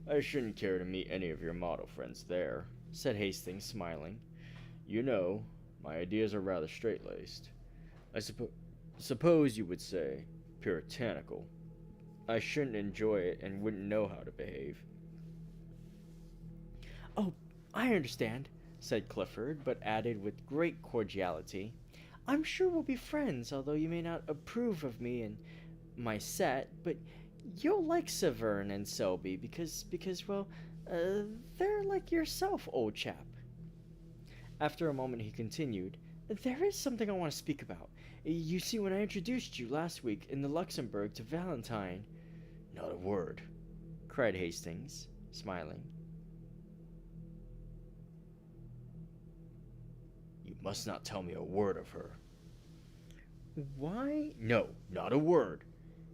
"I shouldn't care to meet any of your model friends there," said Hastings, smiling. "You know, my ideas are rather straight-laced. I suppose you would say puritanical. I shouldn't enjoy it and wouldn't know how to behave." "Oh, I understand," said Clifford, but added with great cordiality, "I'm sure we'll be friends, although you may not approve of me and my set, but you'll like Severn and Selby because, well, they're like yourself, old chap." After a moment he continued, "There is something I want to speak about. You see, when I introduced you last week in the Luxembourg to Valentine—" "Not a word," cried Hastings, smiling. "You must not tell me a word of her." "Why—" "No, not a word,"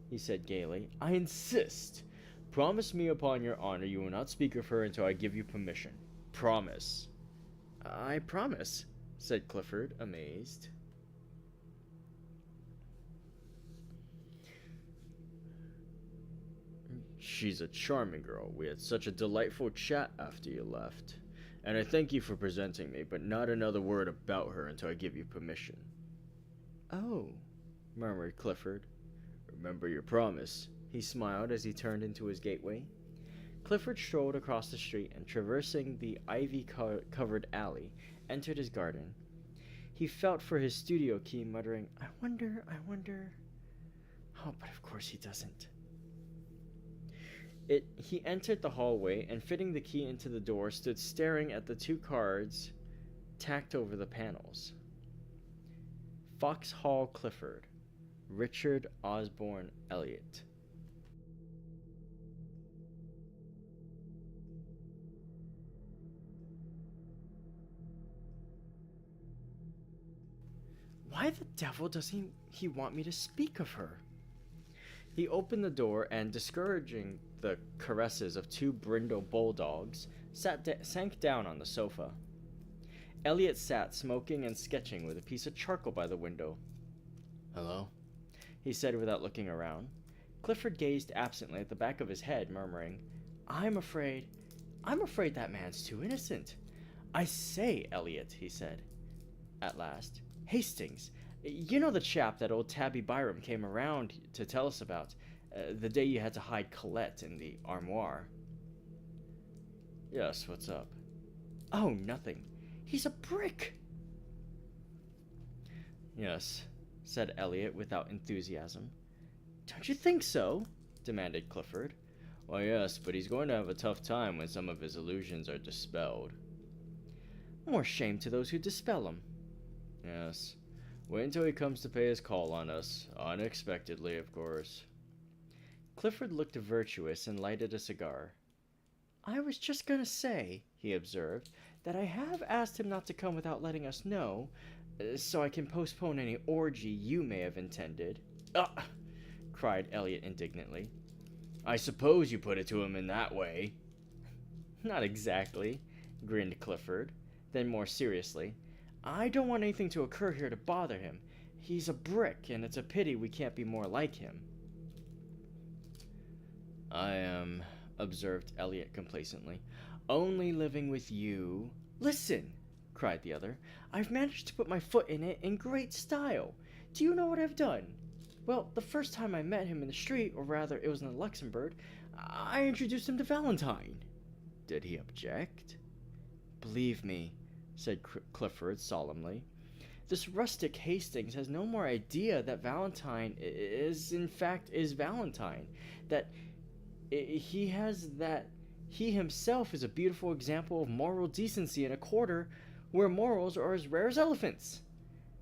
he said gaily. "I insist. Promise me upon your honor you will not speak of her until I give you permission. Promise." "I promise," said Clifford, amazed. "She's a charming girl. We had such a delightful chat after you left. And I thank you for presenting me, but not another word about her until I give you permission." "Oh," murmured Clifford. "Remember your promise," he smiled as he turned into his gateway. Clifford strolled across the street and, traversing the ivy-covered alley, entered his garden. He felt for his studio key, muttering, I wonder... Oh, but of course he doesn't." He entered the hallway and, fitting the key into the door, stood staring at the 2 cards tacked over the panels. Foxhall Clifford, Richard Osborne Elliot. Why the devil does he want me to speak of her? He opened the door and, discouraging the caresses of 2 brindle bulldogs, sank down on the sofa. Elliot sat smoking and sketching with a piece of charcoal by the window. "Hello?" he said without looking around. Clifford gazed absently at the back of his head, murmuring, I'm afraid that man's too innocent." "I say, Elliot," he said, at last. "Hastings, you know the chap that old Tabby Byram came around to tell us about, the day you had to hide Colette in the armoire?" "Yes, what's up?" "Oh, nothing. He's a brick." "Yes," said Elliot without enthusiasm. "Don't you think so?" demanded Clifford. "Why, yes, but he's going to have a tough time when some of his illusions are dispelled." "More shame to those who dispel them." "Yes. Wait until he comes to pay his call on us. Unexpectedly, of course." Clifford looked virtuous and lighted a cigar. "I was just gonna say," he observed, "that I have asked him not to come without letting us know, so I can postpone any orgy you may have intended." "Ah!" cried Elliot indignantly. "I suppose you put it to him in that way." "Not exactly," grinned Clifford. Then more seriously, "I don't want anything to occur here to bother him. He's a brick, and it's a pity we can't be more like him." "I am," observed Elliot complacently, only living with you. Listen, cried the other. I've managed to put my foot in it in great style. Do you know what I've done? Well, the first time I met him in the street, or rather, it was in Luxembourg, I introduced him to Valentine. Did he object? Believe me, said Clifford solemnly, this rustic Hastings has no more idea that Valentine in fact, Valentine. That he himself is a beautiful example of moral decency in a quarter where morals are as rare as elephants.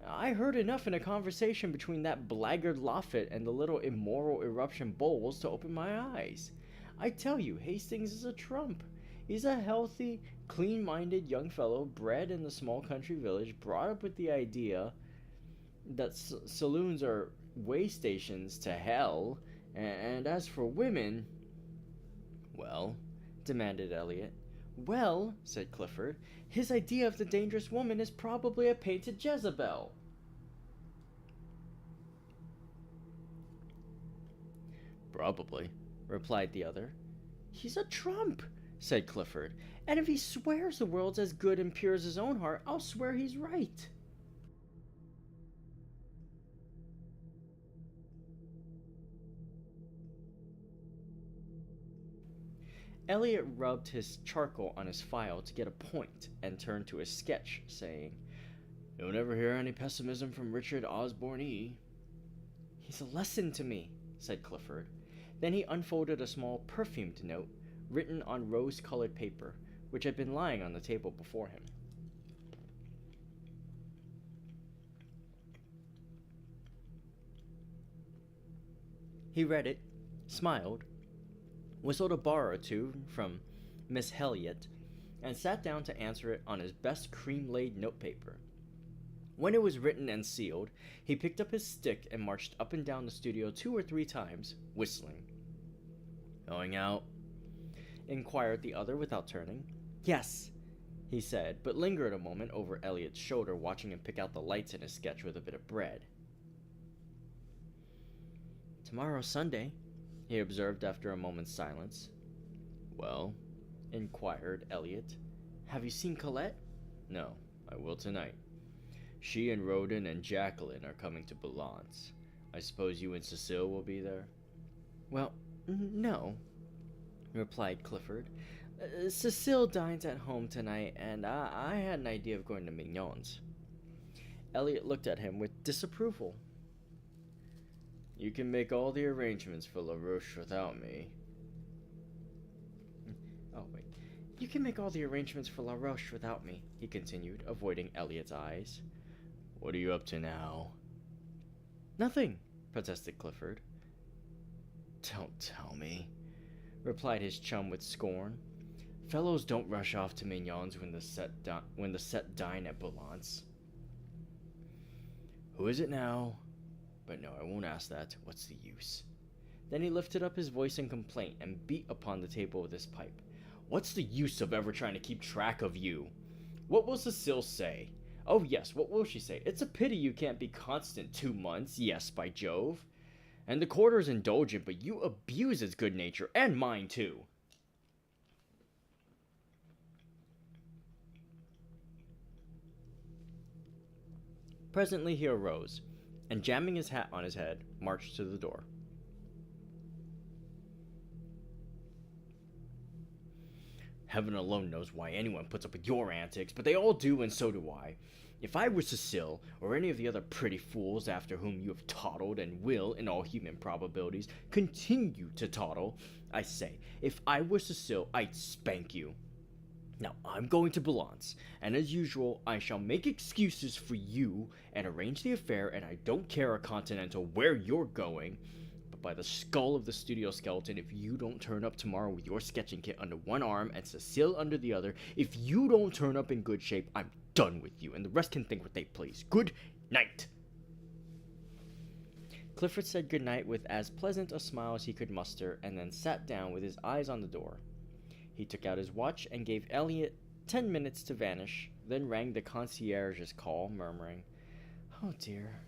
I heard enough in a conversation between that blackguard Loffet and the little immoral eruption Bowles to open my eyes. I tell you, Hastings is a trump. He's a healthy, clean-minded young fellow bred in the small country village, brought up with the idea that saloons are way stations to hell, and as for women... Well, demanded Elliot. Well, said Clifford, his idea of the dangerous woman is probably a painted Jezebel. Probably, replied the other. He's a trump, said Clifford, and if he swears the world's as good and pure as his own heart, I'll swear he's right. Elliot rubbed his charcoal on his file to get a point and turned to his sketch, saying, You'll never hear any pessimism from Richard Osborne E. He's a lesson to me, said Clifford. Then he unfolded a small perfumed note written on rose-colored paper, which had been lying on the table before him. He read it, smiled, whistled a bar or two from Miss Heliot, and sat down to answer it on his best cream-laid notepaper. When it was written and sealed, he picked up his stick and marched up and down the studio 2 or 3 times, whistling. Going out? Inquired the other without turning. Yes, he said, but lingered a moment over Elliot's shoulder, watching him pick out the lights in his sketch with a bit of bread. Tomorrow's Sunday, he observed after a moment's silence. Well, inquired Elliot, have you seen Colette? No, I will tonight. She and Roden and Jacqueline are coming to Balance. I suppose you and Cecile will be there? Well, no, replied Clifford. Cecile dines at home tonight, and I had an idea of going to Mignon's. Elliot looked at him with disapproval. You can make all the arrangements for La Roche without me. Oh, wait. You can make all the arrangements for La Roche without me, he continued, avoiding Elliot's eyes. What are you up to now? Nothing, protested Clifford. Don't tell me, replied his chum with scorn. Fellows don't rush off to Mignon's when the set dine at Balance. Who is it now? But no, I won't ask that. What's the use? Then he lifted up his voice in complaint and beat upon the table with his pipe. What's the use of ever trying to keep track of you? What will Cecile say? Oh yes, what will she say? It's a pity you can't be constant 2 months, yes, by Jove. And the quarter's indulgent, but you abuse its good nature, and mine too. Presently he arose, and jamming his hat on his head, marched to the door. Heaven alone knows why anyone puts up with your antics, but they all do, and so do I. If I were Cecile, or any of the other pretty fools after whom you have toddled and will, in all human probabilities, continue to toddle, I say, if I were Cecile, I'd spank you. Now, I'm going to Balance, and as usual, I shall make excuses for you and arrange the affair, and I don't care a continental where you're going. But by the skull of the studio skeleton, if you don't turn up tomorrow with your sketching kit under one arm and Cecile under the other, if you don't turn up in good shape, I'm done with you, and the rest can think what they please. Good night. Clifford said good night with as pleasant a smile as he could muster, and then sat down with his eyes on the door. He took out his watch and gave Elliot 10 minutes to vanish, then rang the concierge's call, murmuring, oh dear,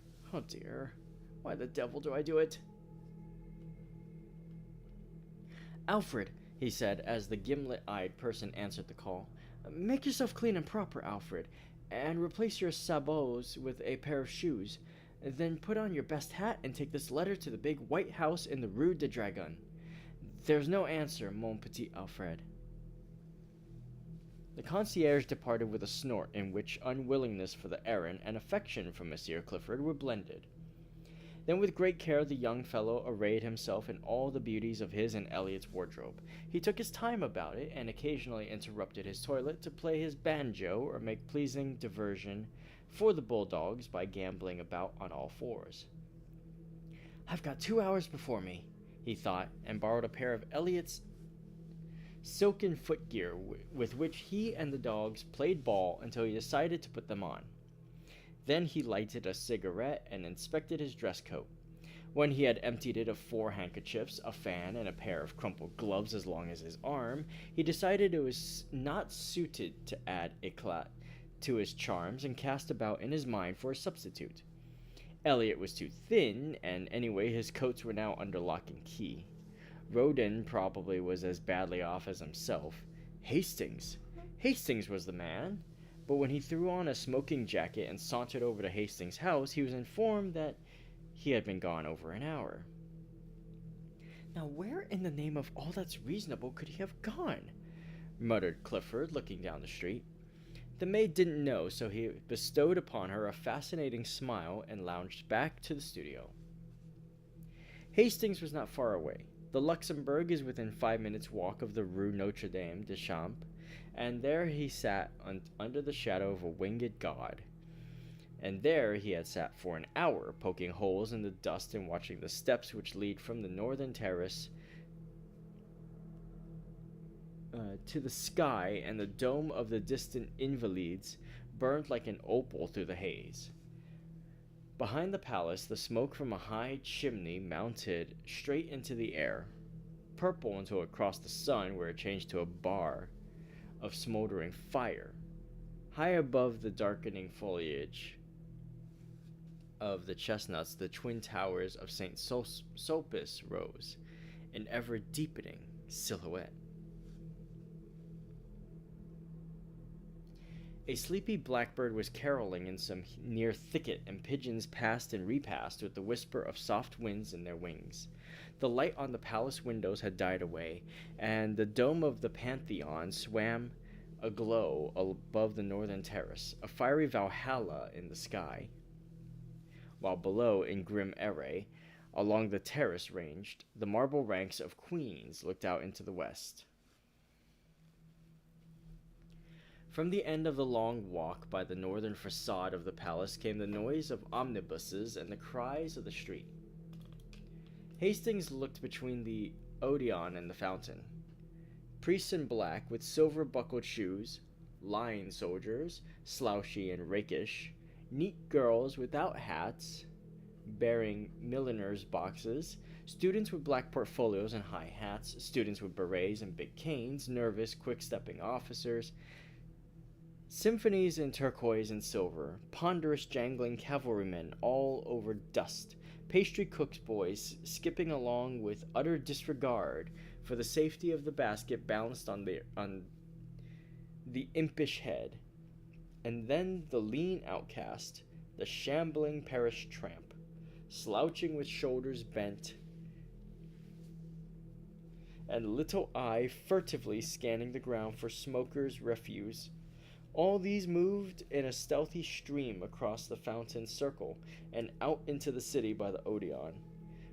why the devil do I do it? Alfred, he said as the gimlet-eyed person answered the call. Make yourself clean and proper, Alfred, and replace your sabots with a pair of shoes. Then put on your best hat and take this letter to the big white house in the Rue de Dragon. There's no answer, mon petit Alfred. The concierge departed with a snort in which unwillingness for the errand and affection for Monsieur Clifford were blended. Then with great care the young fellow arrayed himself in all the beauties of his and Elliot's wardrobe. He took his time about it, and occasionally interrupted his toilet to play his banjo or make pleasing diversion for the bulldogs by gambling about on all fours. I've got 2 hours before me, he thought, and borrowed a pair of Elliot's silken footgear with which he and the dogs played ball until he decided to put them on. Then he lighted a cigarette and inspected his dress coat. When he had emptied it of 4 handkerchiefs, a fan, and a pair of crumpled gloves as long as his arm, he decided it was not suited to add éclat to his charms and cast about in his mind for a substitute. Elliot was too thin, and anyway his coats were now under lock and key. Rodin probably was as badly off as himself. Hastings was the man. But when he threw on a smoking jacket and sauntered over to Hastings' house, he was informed that he had been gone over an hour. Now where in the name of all that's reasonable could he have gone? Muttered Clifford, looking down the street. The maid didn't know, so he bestowed upon her a fascinating smile and lounged back to the studio. Hastings was not far away. The Luxembourg is within 5 minutes' walk of the Rue Notre Dame des Champs, and there he sat under the shadow of a winged god. And there he had sat for an hour, poking holes in the dust and watching the steps which lead from the northern terrace to the sky, and the dome of the distant Invalides burned like an opal through the haze. Behind the palace, the smoke from a high chimney mounted straight into the air, purple until it crossed the sun, where it changed to a bar of smoldering fire. High above the darkening foliage of the chestnuts, the twin towers of St. Sulpice rose, an ever-deepening silhouette. A sleepy blackbird was caroling in some near thicket, and pigeons passed and repassed with the whisper of soft winds in their wings. The light on the palace windows had died away, and the dome of the Pantheon swam aglow above the northern terrace, a fiery Valhalla in the sky, while below, in grim array, along the terrace ranged, the marble ranks of queens looked out into the west. From the end of the long walk by the northern facade of the palace came the noise of omnibuses and the cries of the street. Hastings looked between the Odeon and the fountain. Priests in black with silver-buckled shoes, line soldiers, slouchy and rakish, neat girls without hats, bearing milliners' boxes, students with black portfolios and high hats, students with berets and big canes, nervous, quick-stepping officers, symphonies in turquoise and silver, ponderous jangling cavalrymen all over dust, pastry cook's boys skipping along with utter disregard for the safety of the basket balanced on the impish head, and then the lean outcast, the shambling parish tramp, slouching with shoulders bent, and little eye furtively scanning the ground for smokers' refuse. All these moved in a stealthy stream across the fountain's circle and out into the city by the Odeon,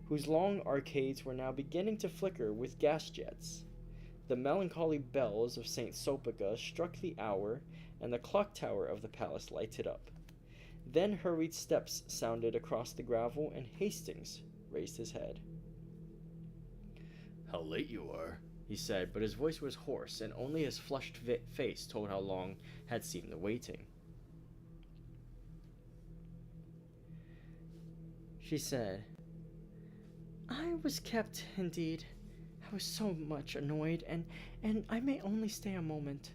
whose long arcades were now beginning to flicker with gas jets. The melancholy bells of St. Sulpice struck the hour, and the clock tower of the palace lighted up. Then hurried steps sounded across the gravel, and Hastings raised his head. "How late you are," he said, but his voice was hoarse, and only his flushed face told how long had seemed the waiting. She said, "I was kept, indeed. I was so much annoyed, and I may only stay a moment."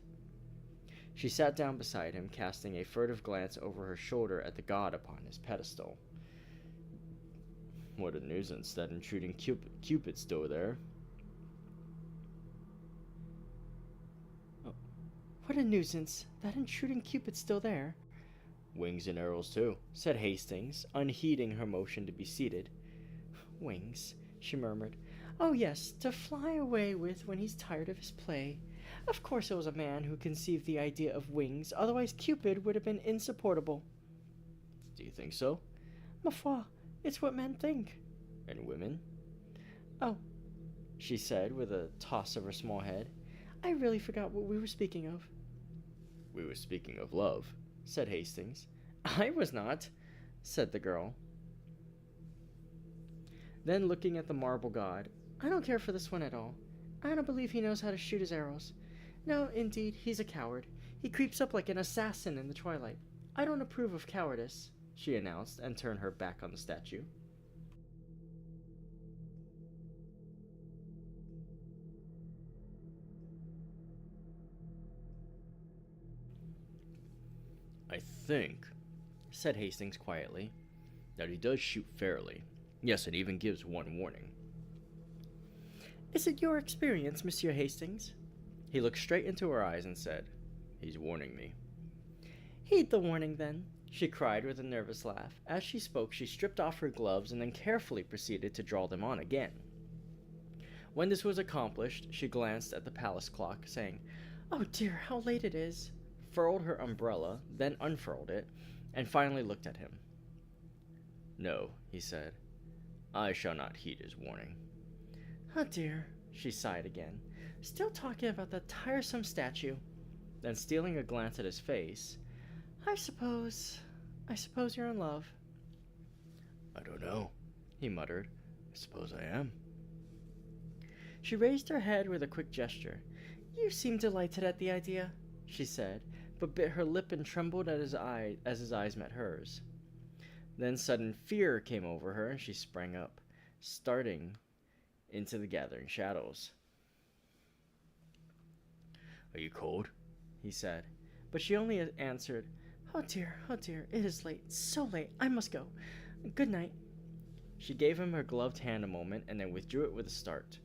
She sat down beside him, casting a furtive glance over her shoulder at the god upon his pedestal. "What a nuisance, that intruding Cupid still there." What a nuisance. That intruding Cupid's still there. Wings and arrows, too, said Hastings, unheeding her motion to be seated. Wings, she murmured. Oh, yes, to fly away with when he's tired of his play. Of course it was a man who conceived the idea of wings, otherwise Cupid would have been insupportable. Do you think so? Ma foi, it's what men think. And women? Oh, she said with a toss of her small head. I really forgot what we were speaking of. We were speaking of love, said Hastings. I was not, said the girl. Then looking at the marble god, I don't care for this one at all. I don't believe he knows how to shoot his arrows. No, indeed, he's a coward. He creeps up like an assassin in the twilight. I don't approve of cowardice, she announced and turned her back on the statue. I think, said Hastings quietly, that he does shoot fairly. Yes, and even gives one warning. Is it your experience, Monsieur Hastings? He looked straight into her eyes and said, He's warning me. Heed the warning, then, she cried with a nervous laugh. As she spoke, she stripped off her gloves and then carefully proceeded to draw them on again. When this was accomplished, she glanced at the palace clock, saying, Oh dear, how late it is, furled her umbrella, then unfurled it, and finally looked at him. No, he said, I shall not heed his warning. Oh dear, she sighed again, still talking about that tiresome statue. Then stealing a glance at his face, I suppose you're in love. I don't know, he muttered. I suppose I am. She raised her head with a quick gesture. You seem delighted at the idea, she said, but bit her lip and trembled at his eye as his eyes met hers. Then sudden fear came over her, and she sprang up, starting into the gathering shadows. Are you cold? He said, but she only answered, oh dear, it is late, so late, I must go. Good night. She gave him her gloved hand a moment, and then withdrew it with a start.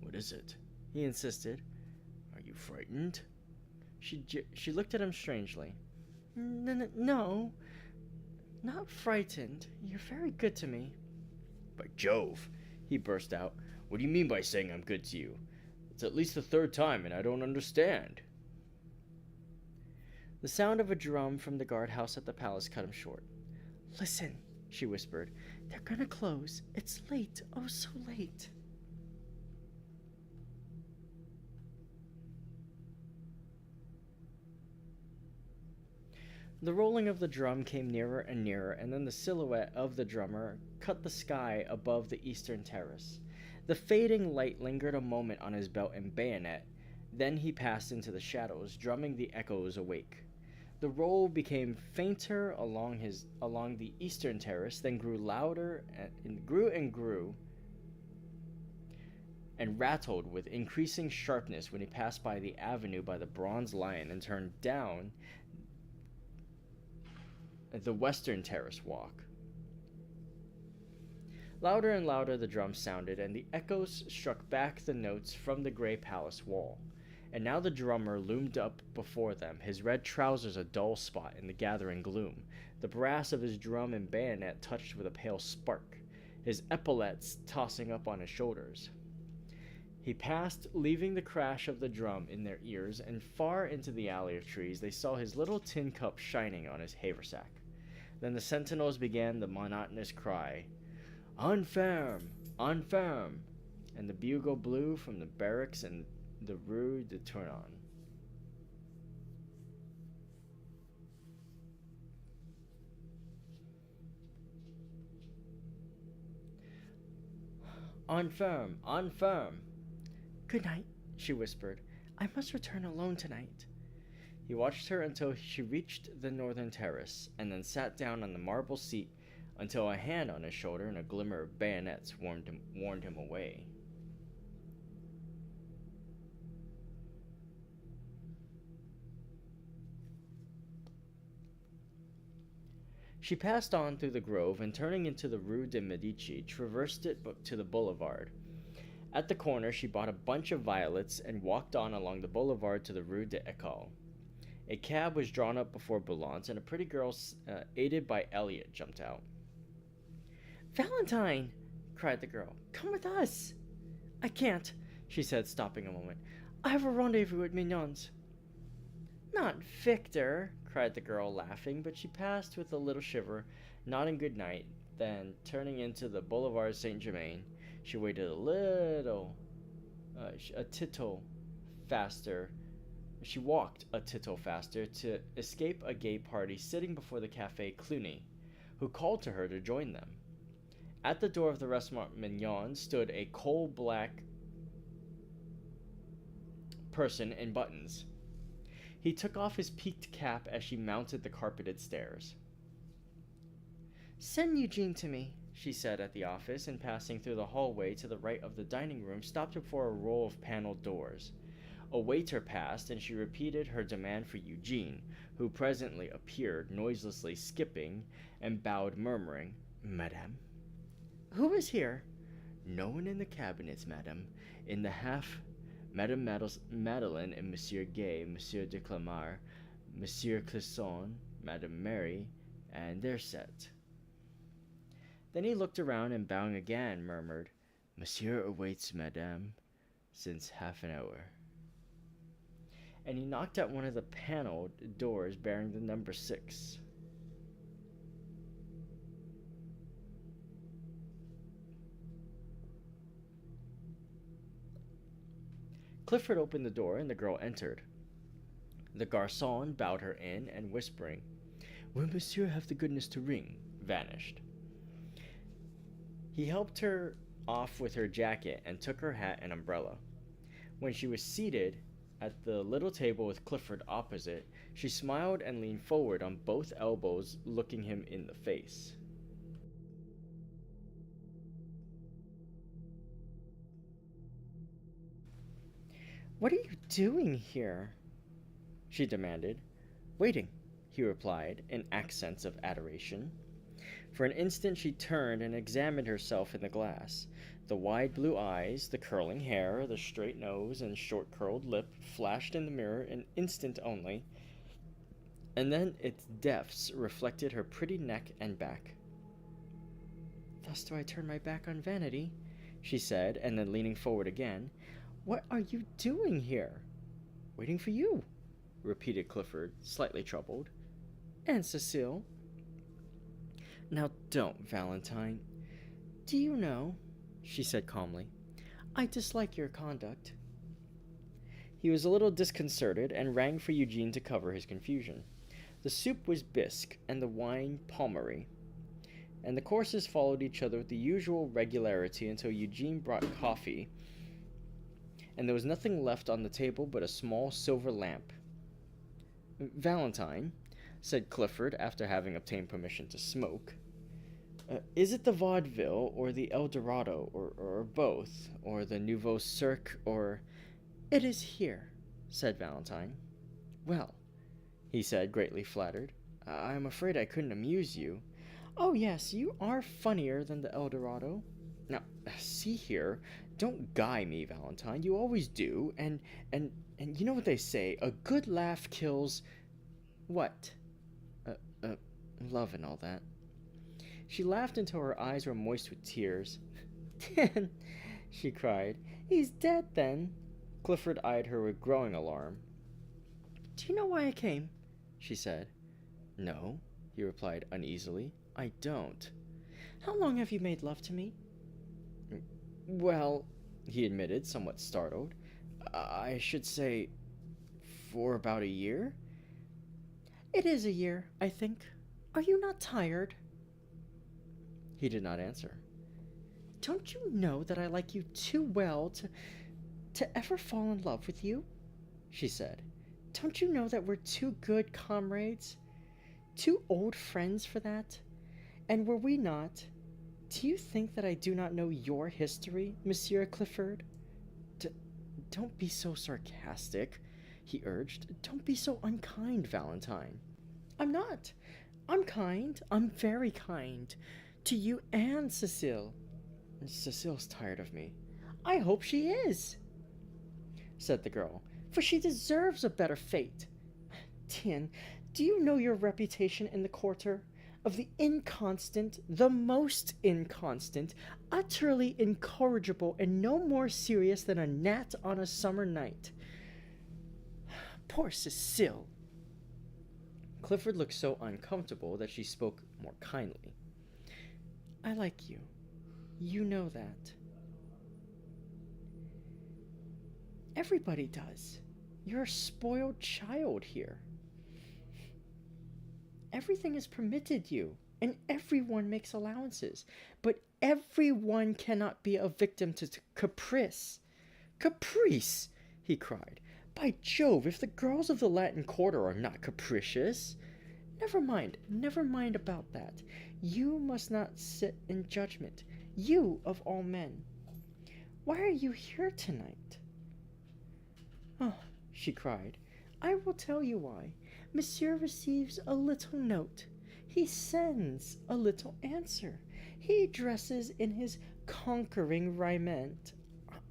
What is it? He insisted. Are you frightened? She looked at him strangely. No, not frightened. You're very good to me. By Jove, he burst out. What do you mean by saying I'm good to you? It's at least the third time, and I don't understand. The sound of a drum from the guardhouse at the palace cut him short. Listen, she whispered. They're gonna close. It's late. Oh, so late. The rolling of the drum came nearer and nearer, and then the silhouette of the drummer cut the sky above the eastern terrace. The fading light lingered a moment on his belt and bayonet, then he passed into the shadows, drumming the echoes awake. The roll became fainter along the eastern terrace, then grew louder and grew and rattled with increasing sharpness when he passed by the avenue by the Bronze Lion and turned down the western terrace walk. Louder and louder the drums sounded, and the echoes struck back the notes from the gray palace wall. And now the drummer loomed up before them, his red trousers a dull spot in the gathering gloom, the brass of his drum and bayonet touched with a pale spark, his epaulets tossing up on his shoulders. He passed, leaving the crash of the drum in their ears, and far into the alley of trees they saw his little tin cup shining on his haversack. Then the sentinels began the monotonous cry, En ferme! En ferme! And the bugle blew from the barracks in the Rue de Tournon. En ferme! En ferme! Good night, she whispered. I must return alone tonight. He watched her until she reached the northern terrace, and then sat down on the marble seat until a hand on his shoulder and a glimmer of bayonets warned him away. She passed on through the grove and, turning into the Rue de Medici, traversed it to the boulevard. At the corner, she bought a bunch of violets and walked on along the boulevard to the Rue de Ecole. A cab was drawn up before Boulan's, and a pretty girl, aided by Elliot, jumped out. "Valentine!" cried the girl. "Come with us!" "I can't," she said, stopping a moment. "I have a rendezvous at Mignon's." "Not Victor!" cried the girl, laughing, but she passed with a little shiver, nodding good night. Then, turning into the Boulevard Saint-Germain, she waited a tittle faster. She walked a tittle faster to escape a gay party sitting before the Café Cluny, who called to her to join them. At the door of the restaurant Mignon stood a coal-black person in buttons. He took off his peaked cap as she mounted the carpeted stairs. "Send Eugene to me," she said at the office, and passing through the hallway to the right of the dining room, stopped before a row of paneled doors. A waiter passed, and she repeated her demand for Eugene, who presently appeared, noiselessly skipping, and bowed, murmuring, "Madame." "Who is here?" "No one in the cabinets, madame. In the half, Madame Madeleine and Monsieur Gay, Monsieur de Clamart, Monsieur Clisson, Madame Mary, and their set." Then he looked around and, bowing again, murmured, "Monsieur awaits madame since half an hour." And he knocked at one of the paneled doors bearing the number 6. Clifford opened the door, and the girl entered. The garçon bowed her in, and whispering, "Will monsieur have the goodness to ring?" vanished. He helped her off with her jacket and took her hat and umbrella. When she was seated at the little table with Clifford opposite, she smiled and leaned forward on both elbows, looking him in the face. "What are you doing here?" she demanded. "Waiting," he replied, in accents of adoration. For an instant she turned and examined herself in the glass. The wide blue eyes, the curling hair, the straight nose, and short curled lip flashed in the mirror an instant only, and then its depths reflected her pretty neck and back. "Thus do I turn my back on vanity," she said, and then leaning forward again, "What are you doing here?" "Waiting for you," repeated Clifford, slightly troubled. "And Cecile?" "Now don't, Valentine." "Do you know," she said calmly, "I dislike your conduct." He was a little disconcerted and rang for Eugene to cover his confusion. The soup was bisque and the wine Pommery, and the courses followed each other with the usual regularity until Eugene brought coffee, and there was nothing left on the table but a small silver lamp. "Valentine," said Clifford, after having obtained permission to smoke, "is it the Vaudeville, or the El Dorado, or both, or the Nouveau Cirque, or—" "It is here," said Valentine. "Well," he said, greatly flattered, "I'm afraid I couldn't amuse you." "Oh yes, you are funnier than the El Dorado." "Now, see here, don't guy me, Valentine. You always do, and you know what they say, a good laugh kills—" "What?" "Love and all that." She laughed until her eyes were moist with tears. "Dan," she cried, "he's dead then." Clifford eyed her with growing alarm. "Do you know why I came?" she said. "No," he replied uneasily, "I don't." "How long have you made love to me?" "Well," he admitted, somewhat startled, "I should say for about a year." "It is a year, I think. Are you not tired?" He did not answer. "Don't you know that I like you too well to ever fall in love with you?" she said. "Don't you know that we're too good comrades, too old friends for that? And were we not, do you think that I do not know your history, Monsieur Clifford?" Don't be so sarcastic," he urged. "Don't be so unkind, Valentine." "I'm not. I'm kind. I'm very kind. To you and Cecile." "Cecile's tired of me." "I hope she is," said the girl, "for she deserves a better fate. Tien, do you know your reputation in the quarter? Of the inconstant, the most inconstant, utterly incorrigible, and no more serious than a gnat on a summer night. Poor Cecile. Clifford looked so uncomfortable that she spoke more kindly. I like you. You know that. Everybody does. You're a spoiled child here. Everything is permitted you, and everyone makes allowances. But everyone cannot be a victim to caprice. Caprice! He cried. By Jove, if the girls of the Latin Quarter are not capricious. Never mind about that. You must not sit in judgment. You, of all men. Why are you here tonight? Oh, she cried. I will tell you why. Monsieur receives a little note. He sends a little answer. He dresses in his conquering raiment.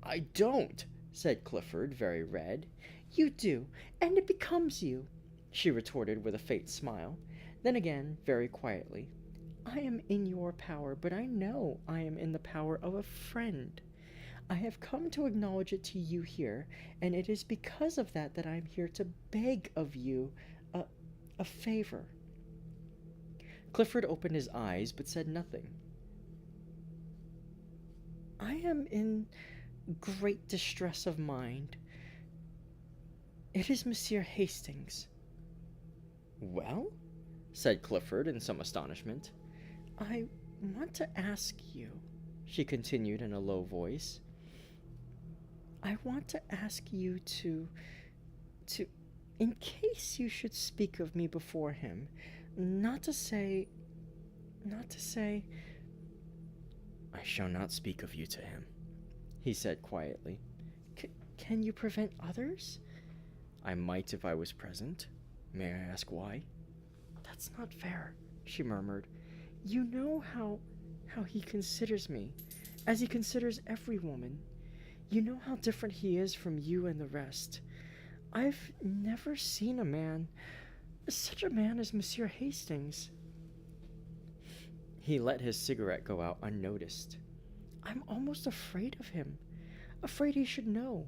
I don't, said Clifford, very red. You do, and it becomes you, she retorted with a faint smile. Then again, very quietly, I am in your power, but I know I am in the power of a friend. I have come to acknowledge it to you here, and it is because of that that I am here to beg of you a favor. Clifford opened his eyes but said nothing. I am in great distress of mind. It is Monsieur Hastings. Well? Said Clifford in some astonishment. I want to ask you, she continued in a low voice. I want to ask you to, in case you should speak of me before him, not to say, I shall not speak of you to him, he said quietly. Can you prevent others? I might if I was present. May I ask why? That's not fair, she murmured. You know how he considers me, as he considers every woman. You know how different he is from you and the rest. I've never seen such a man as Monsieur Hastings. He let his cigarette go out unnoticed. I'm almost afraid of him, afraid he should know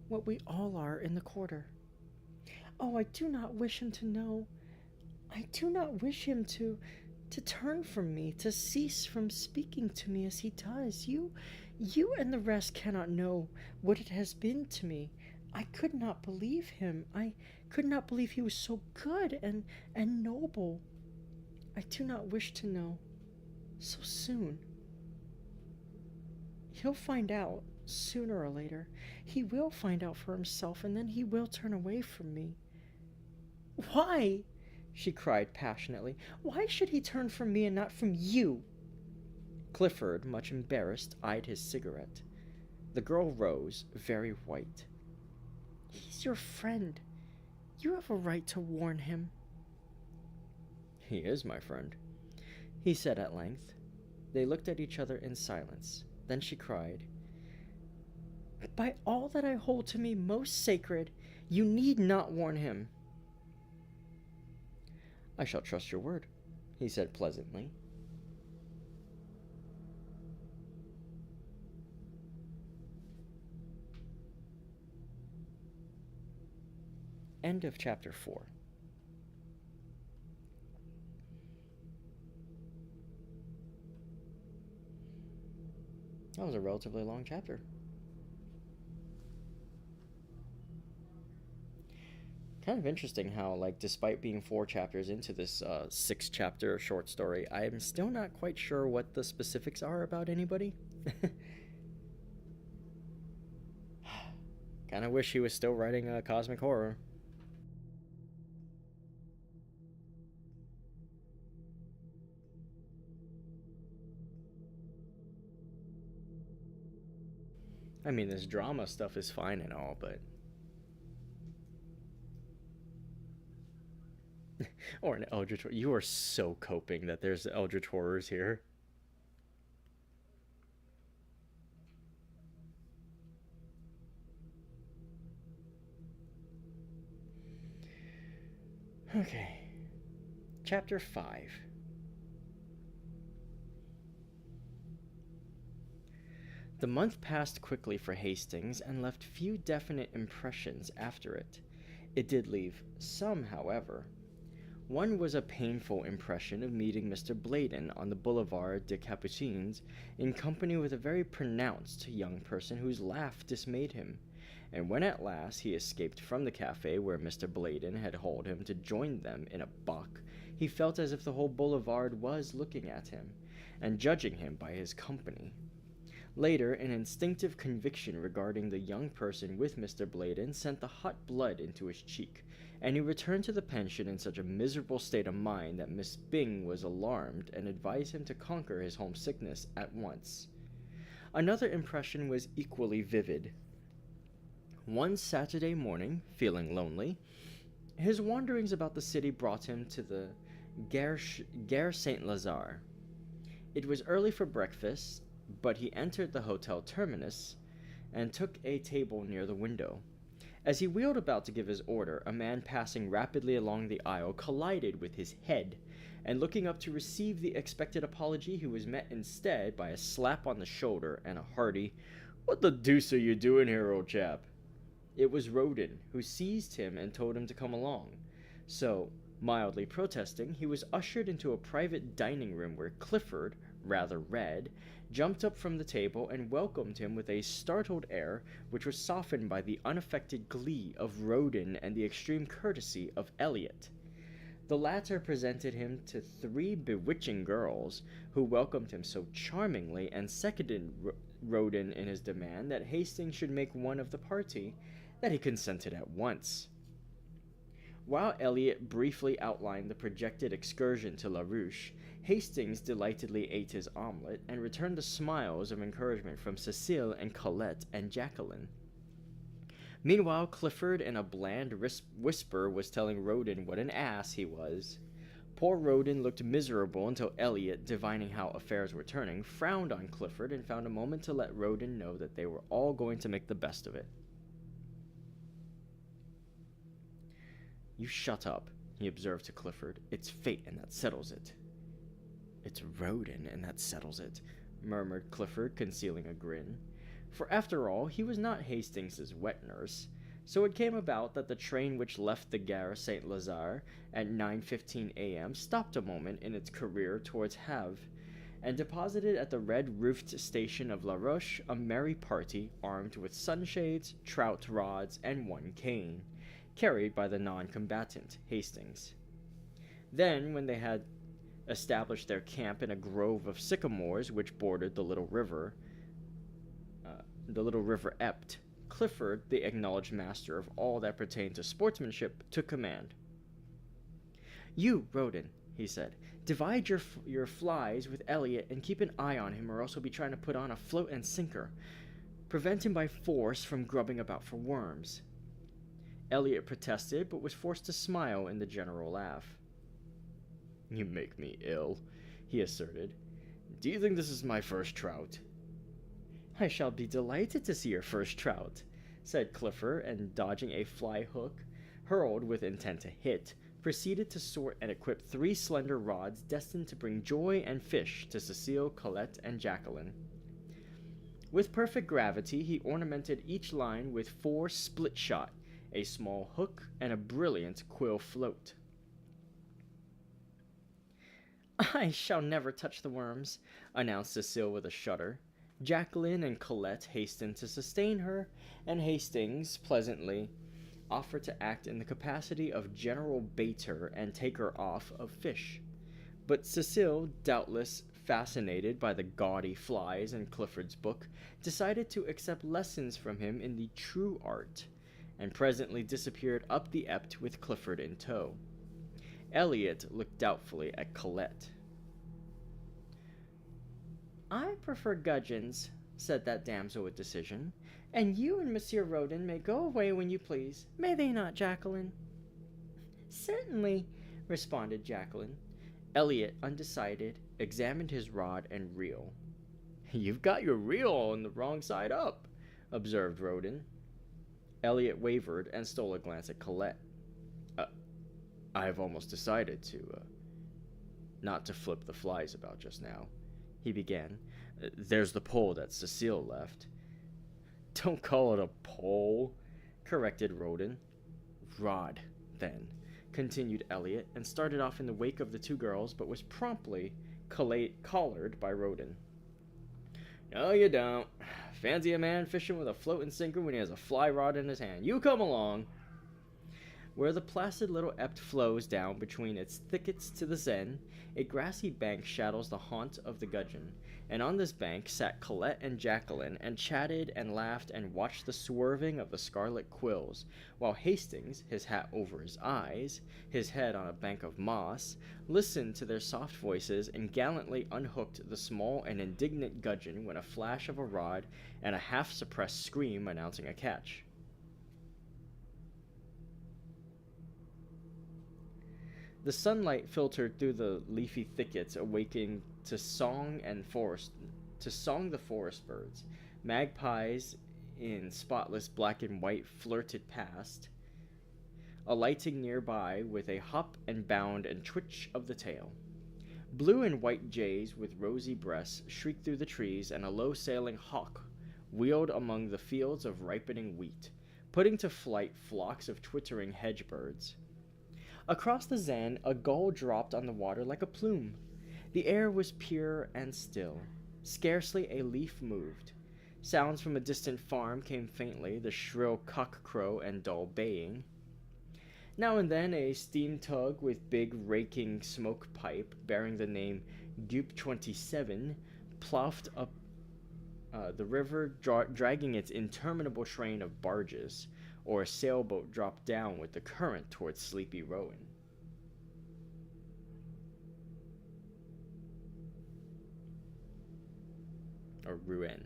what we all are in the quarter. Oh, I do not wish him to know. I do not wish him to turn from me, to cease from speaking to me as he does. You and the rest cannot know what it has been to me. I could not believe him. I could not believe he was so good and noble. I do not wish to know so soon. He'll find out sooner or later. He will find out for himself, and then he will turn away from me. Why? She cried passionately. Why should he turn from me and not from you? Clifford, much embarrassed, eyed his cigarette. The girl rose, very white. He's your friend. You have a right to warn him. He is my friend, he said at length. They looked at each other in silence. Then she cried, By all that I hold to me most sacred, you need not warn him. I shall trust your word, he said pleasantly. End of chapter 4. That was a relatively long chapter. Kind of interesting how, like, despite being 4 chapters into this 6-chapter short story, I'm still not quite sure what the specifics are about anybody. Kind of wish he was still writing cosmic horror. I mean, this drama stuff is fine and all, but... or an Eldritch... You are so coping that there's Eldritch Horrors here. Okay. Chapter 5. The month passed quickly for Hastings and left few definite impressions after it. It did leave some, however. One was a painful impression of meeting Mr. Bladen on the Boulevard des Capucines in company with a very pronounced young person whose laugh dismayed him. And when at last he escaped from the cafe where Mr. Bladen had hauled him to join them in a buck, he felt as if the whole boulevard was looking at him, and judging him by his company. Later, an instinctive conviction regarding the young person with Mr. Bladen sent the hot blood into his cheek, and he returned to the pension in such a miserable state of mind that Miss Byng was alarmed and advised him to conquer his homesickness at once. Another impression was equally vivid. One Saturday morning, feeling lonely, his wanderings about the city brought him to the Gare Saint Lazare. It was early for breakfast, but he entered the Hotel Terminus and took a table near the window. As he wheeled about to give his order, a man passing rapidly along the aisle collided with his head, and looking up to receive the expected apology, he was met instead by a slap on the shoulder and a hearty, "What the deuce are you doing here, old chap?" It was Roden, who seized him and told him to come along. So, mildly protesting, he was ushered into a private dining room where Clifford, rather red, jumped up from the table and welcomed him with a startled air which was softened by the unaffected glee of Roden and the extreme courtesy of Elliot. The latter presented him to 3 bewitching girls, who welcomed him so charmingly and seconded Roden in his demand that Hastings should make one of the party, that he consented at once. While Elliot briefly outlined the projected excursion to La Ruche, Hastings delightedly ate his omelette and returned the smiles of encouragement from Cecile and Colette and Jacqueline. Meanwhile, Clifford in a bland whisper was telling Roden what an ass he was. Poor Roden looked miserable until Elliot, divining how affairs were turning, frowned on Clifford and found a moment to let Roden know that they were all going to make the best of it. "You shut up," he observed to Clifford. "It's fate, and that settles it." "It's Roden, and that settles it," murmured Clifford, concealing a grin. For after all, he was not Hastings's wet nurse. So it came about that the train which left the Gare Saint Lazare at 9:15 a.m. stopped a moment in its career towards Havre, and deposited at the red-roofed station of La Roche a merry party armed with sunshades, trout rods, and one cane, carried by the non-combatant Hastings. Then, when they had established their camp in a grove of sycamores which bordered the little river Ept, Clifford, the acknowledged master of all that pertained to sportsmanship, took command. "You, Roden," he said, "divide your flies with Elliot and keep an eye on him, or else he'll be trying to put on a float and sinker. Prevent him by force from grubbing about for worms." Elliot protested, but was forced to smile in the general laugh. "You make me ill," he asserted. "Do you think this is my first trout?" "I shall be delighted to see your first trout," said Clifford, and dodging a fly hook, hurled with intent to hit, proceeded to sort and equip 3 slender rods destined to bring joy and fish to Cecile, Colette, and Jacqueline. With perfect gravity, he ornamented each line with 4 split shot, a small hook, and a brilliant quill float. "I shall never touch the worms," announced Cecile with a shudder. Jacqueline and Colette hastened to sustain her, and Hastings pleasantly offered to act in the capacity of general baiter and taker off of fish. But Cecile, doubtless fascinated by the gaudy flies in Clifford's book, decided to accept lessons from him in the true art, and presently disappeared up the Ept with Clifford in tow. Elliot looked doubtfully at Colette. "I prefer gudgeons," said that damsel with decision, "and you and Monsieur Roden may go away when you please. May they not, Jacqueline?" "Certainly," responded Jacqueline. Elliot, undecided, examined his rod and reel. "You've got your reel on the wrong side up," observed Roden. Elliot wavered and stole a glance at Colette. I've almost decided to, not to flip the flies about just now, he began. There's the pole that Cecile left. Don't call it a pole, corrected Roden. Rod, then, continued Elliot, and started off in the wake of the two girls, but was promptly collared by Roden. No, you don't. Fancy a man fishing with a floating sinker when he has a fly rod in his hand. You come along. Where the placid little Ept flows down between its thickets to the Seine, a grassy bank shadows the haunt of the gudgeon, and on this bank sat Colette and Jacqueline, and chatted and laughed and watched the swerving of the scarlet quills, while Hastings, his hat over his eyes, his head on a bank of moss, listened to their soft voices and gallantly unhooked the small and indignant gudgeon when a flash of a rod and a half-suppressed scream announcing a catch. The sunlight filtered through the leafy thickets, awaking to song the forest birds. Magpies in spotless black and white flirted past, alighting nearby with a hop and bound and twitch of the tail. Blue and white jays with rosy breasts shrieked through the trees, and a low-sailing hawk wheeled among the fields of ripening wheat, putting to flight flocks of twittering hedge birds. Across the Seine, a gull dropped on the water like a plume. The air was pure and still. Scarcely a leaf moved. Sounds from a distant farm came faintly, the shrill cock-crow and dull baying. Now and then a steam tug with big raking smoke pipe bearing the name Gup 27 ploughed up the river, dragging its interminable train of barges, or a sailboat dropped down with the current towards sleepy Rouen. Or Rouen.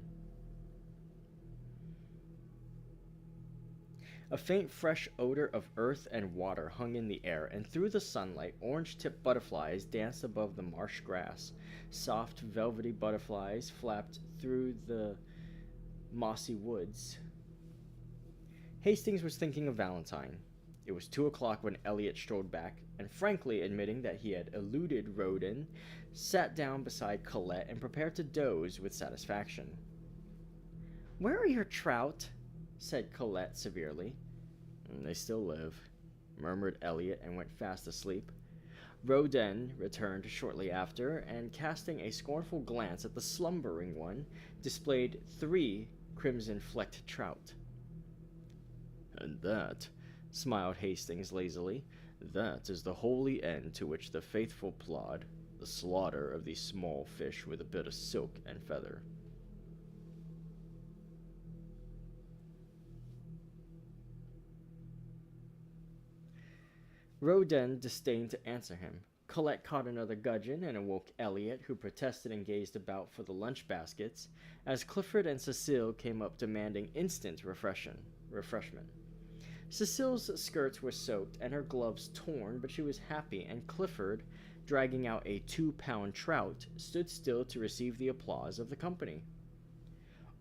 A faint fresh odor of earth and water hung in the air, and through the sunlight orange-tipped butterflies danced above the marsh grass. Soft, velvety butterflies flapped through the mossy woods. Hastings was thinking of Valentine. It was 2 o'clock when Elliot strolled back, and frankly admitting that he had eluded Roden, sat down beside Colette and prepared to doze with satisfaction. "Where are your trout?" said Colette severely. "They still live," murmured Elliot, and went fast asleep. Roden returned shortly after, and casting a scornful glance at the slumbering one, displayed 3 crimson-flecked trout. "And that," smiled Hastings lazily, "that is the holy end to which the faithful plod, the slaughter of these small fish with a bit of silk and feather." Roden disdained to answer him. Colette caught another gudgeon and awoke Elliot, who protested and gazed about for the lunch baskets, as Clifford and Cecile came up demanding instant refreshment. Cecile's skirts were soaked and her gloves torn, but she was happy, and Clifford, dragging out a 2-pound trout, stood still to receive the applause of the company.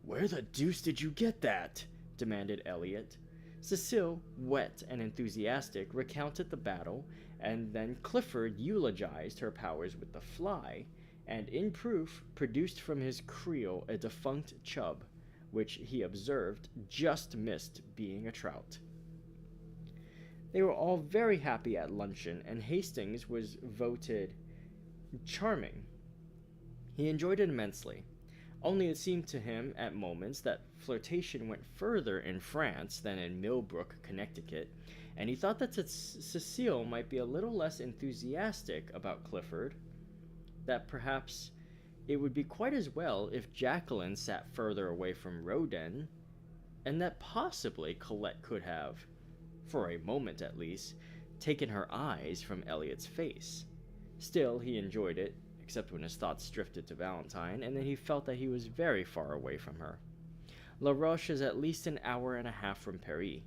"Where the deuce did you get that?" demanded Elliot. Cecile, wet and enthusiastic, recounted the battle, and then Clifford eulogized her powers with the fly, and in proof produced from his creel a defunct chub, which he observed just missed being a trout. They were all very happy at luncheon, and Hastings was voted charming. He enjoyed it immensely. Only it seemed to him at moments that flirtation went further in France than in Millbrook, Connecticut, and he thought that Cecile might be a little less enthusiastic about Clifford, that perhaps it would be quite as well if Jacqueline sat further away from Roden, and that possibly Colette could have, for a moment at least, taken her eyes from Elliot's face. Still, he enjoyed it, except when his thoughts drifted to Valentine, and then he felt that he was very far away from her. La Roche is at least an hour and a half from Paris.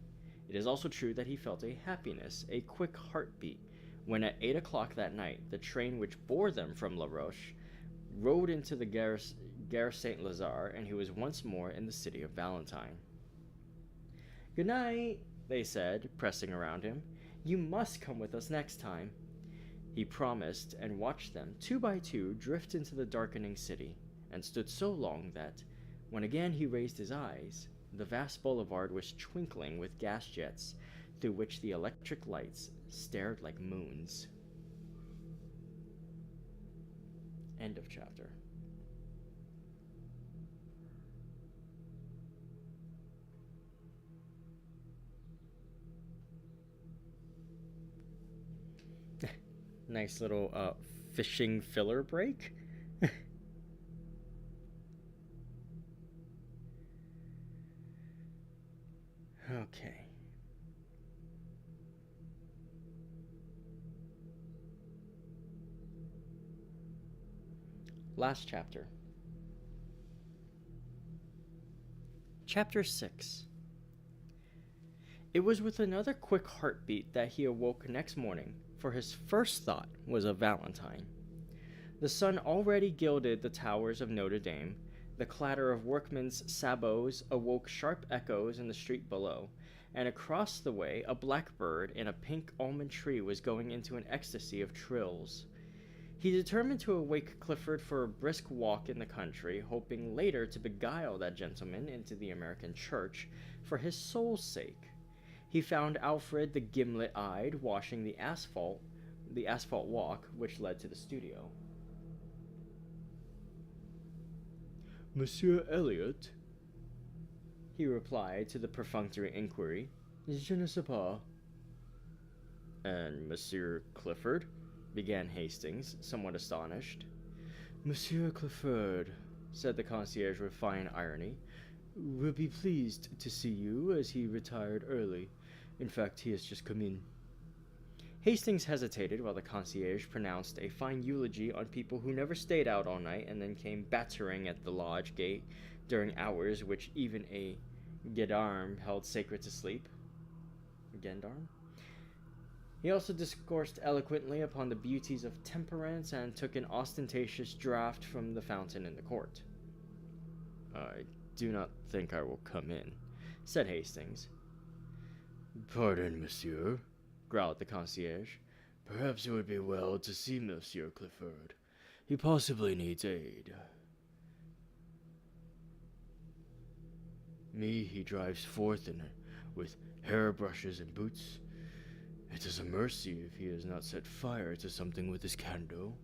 It is also true that he felt a happiness, a quick heartbeat, when at 8 o'clock that night, the train which bore them from La Roche rode into the Gare Saint-Lazare, and he was once more in the city of Valentine. "Good night," they said, pressing around him. You must come with us next time. He promised and watched them, two by two, drift into the darkening city, and stood so long that, when again he raised his eyes, the vast boulevard was twinkling with gas jets, through which the electric lights stared like moons. End of chapter. Nice little fishing filler break. Okay. Last chapter. Chapter 6. It was with another quick heartbeat that he awoke next morning, for his first thought was of Valentine. The sun already gilded the towers of Notre Dame. The clatter of workmen's sabots awoke sharp echoes in the street below, and across the way a blackbird in a pink almond tree was going into an ecstasy of trills. He determined to awake Clifford for a brisk walk in the country, hoping later to beguile that gentleman into the American church for his soul's sake. He found Alfred the gimlet-eyed washing the asphalt walk which led to the studio. "Monsieur Elliot," he replied to the perfunctory inquiry, "je ne sais pas." "And Monsieur Clifford?" began Hastings, somewhat astonished. "Monsieur Clifford," said the concierge with fine irony, "will be pleased to see you, as he retired early. In fact, he has just come in." Hastings hesitated while the concierge pronounced a fine eulogy on people who never stayed out all night and then came battering at the lodge gate during hours which even a gendarme held sacred to sleep. Gendarme? He also discoursed eloquently upon the beauties of temperance and took an ostentatious draught from the fountain in the court. "I do not think I will come in," said Hastings. "Pardon, monsieur," growled the concierge. "Perhaps it would be well to see Monsieur Clifford. He possibly needs aid." Me he drives forth with hairbrushes and boots. It is a mercy if he has not set fire to something with his candle."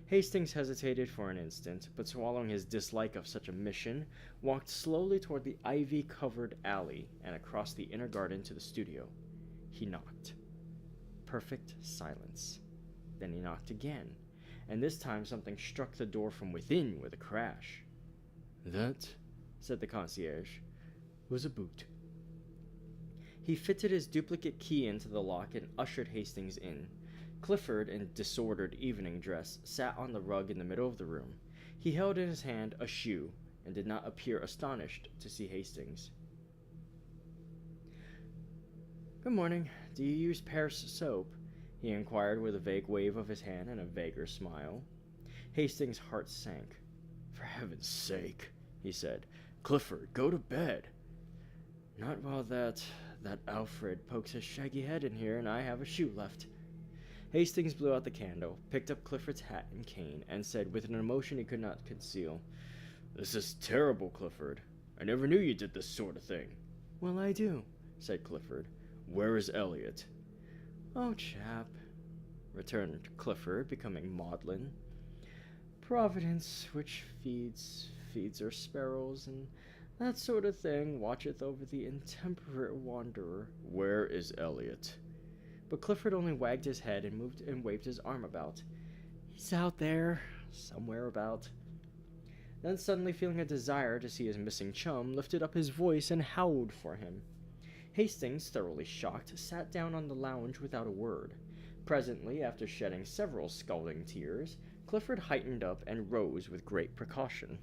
Hastings hesitated for an instant, but swallowing his dislike of such a mission, walked slowly toward the ivy-covered alley and across the inner garden to the studio. He knocked. Perfect silence. Then he knocked again, and this time something struck the door from within with a crash. "That," said the concierge, "was a boot." He fitted his duplicate key into the lock and ushered Hastings in. Clifford, in disordered evening dress, sat on the rug in the middle of the room. He held in his hand a shoe, and did not appear astonished to see Hastings. "Good morning. Do you use Paris soap?" he inquired with a vague wave of his hand and a vaguer smile. Hastings' heart sank. "For heaven's sake," he said. "Clifford, go to bed." "Not while that Alfred pokes his shaggy head in here and I have a shoe left." Hastings blew out the candle, picked up Clifford's hat and cane, and said with an emotion he could not conceal, "This is terrible, Clifford. I never knew you did this sort of thing." "Well, I do," said Clifford. "Where is Elliot?" "Oh, chap," returned Clifford, becoming maudlin. "Providence, which feeds her sparrows, and that sort of thing, watcheth over the intemperate wanderer." "Where is Elliot?" But Clifford only wagged his head and moved and waved his arm about. "He's out there, somewhere about." Then suddenly feeling a desire to see his missing chum, lifted up his voice and howled for him. Hastings, thoroughly shocked, sat down on the lounge without a word. Presently, after shedding several scalding tears, Clifford heightened up and rose with great precaution.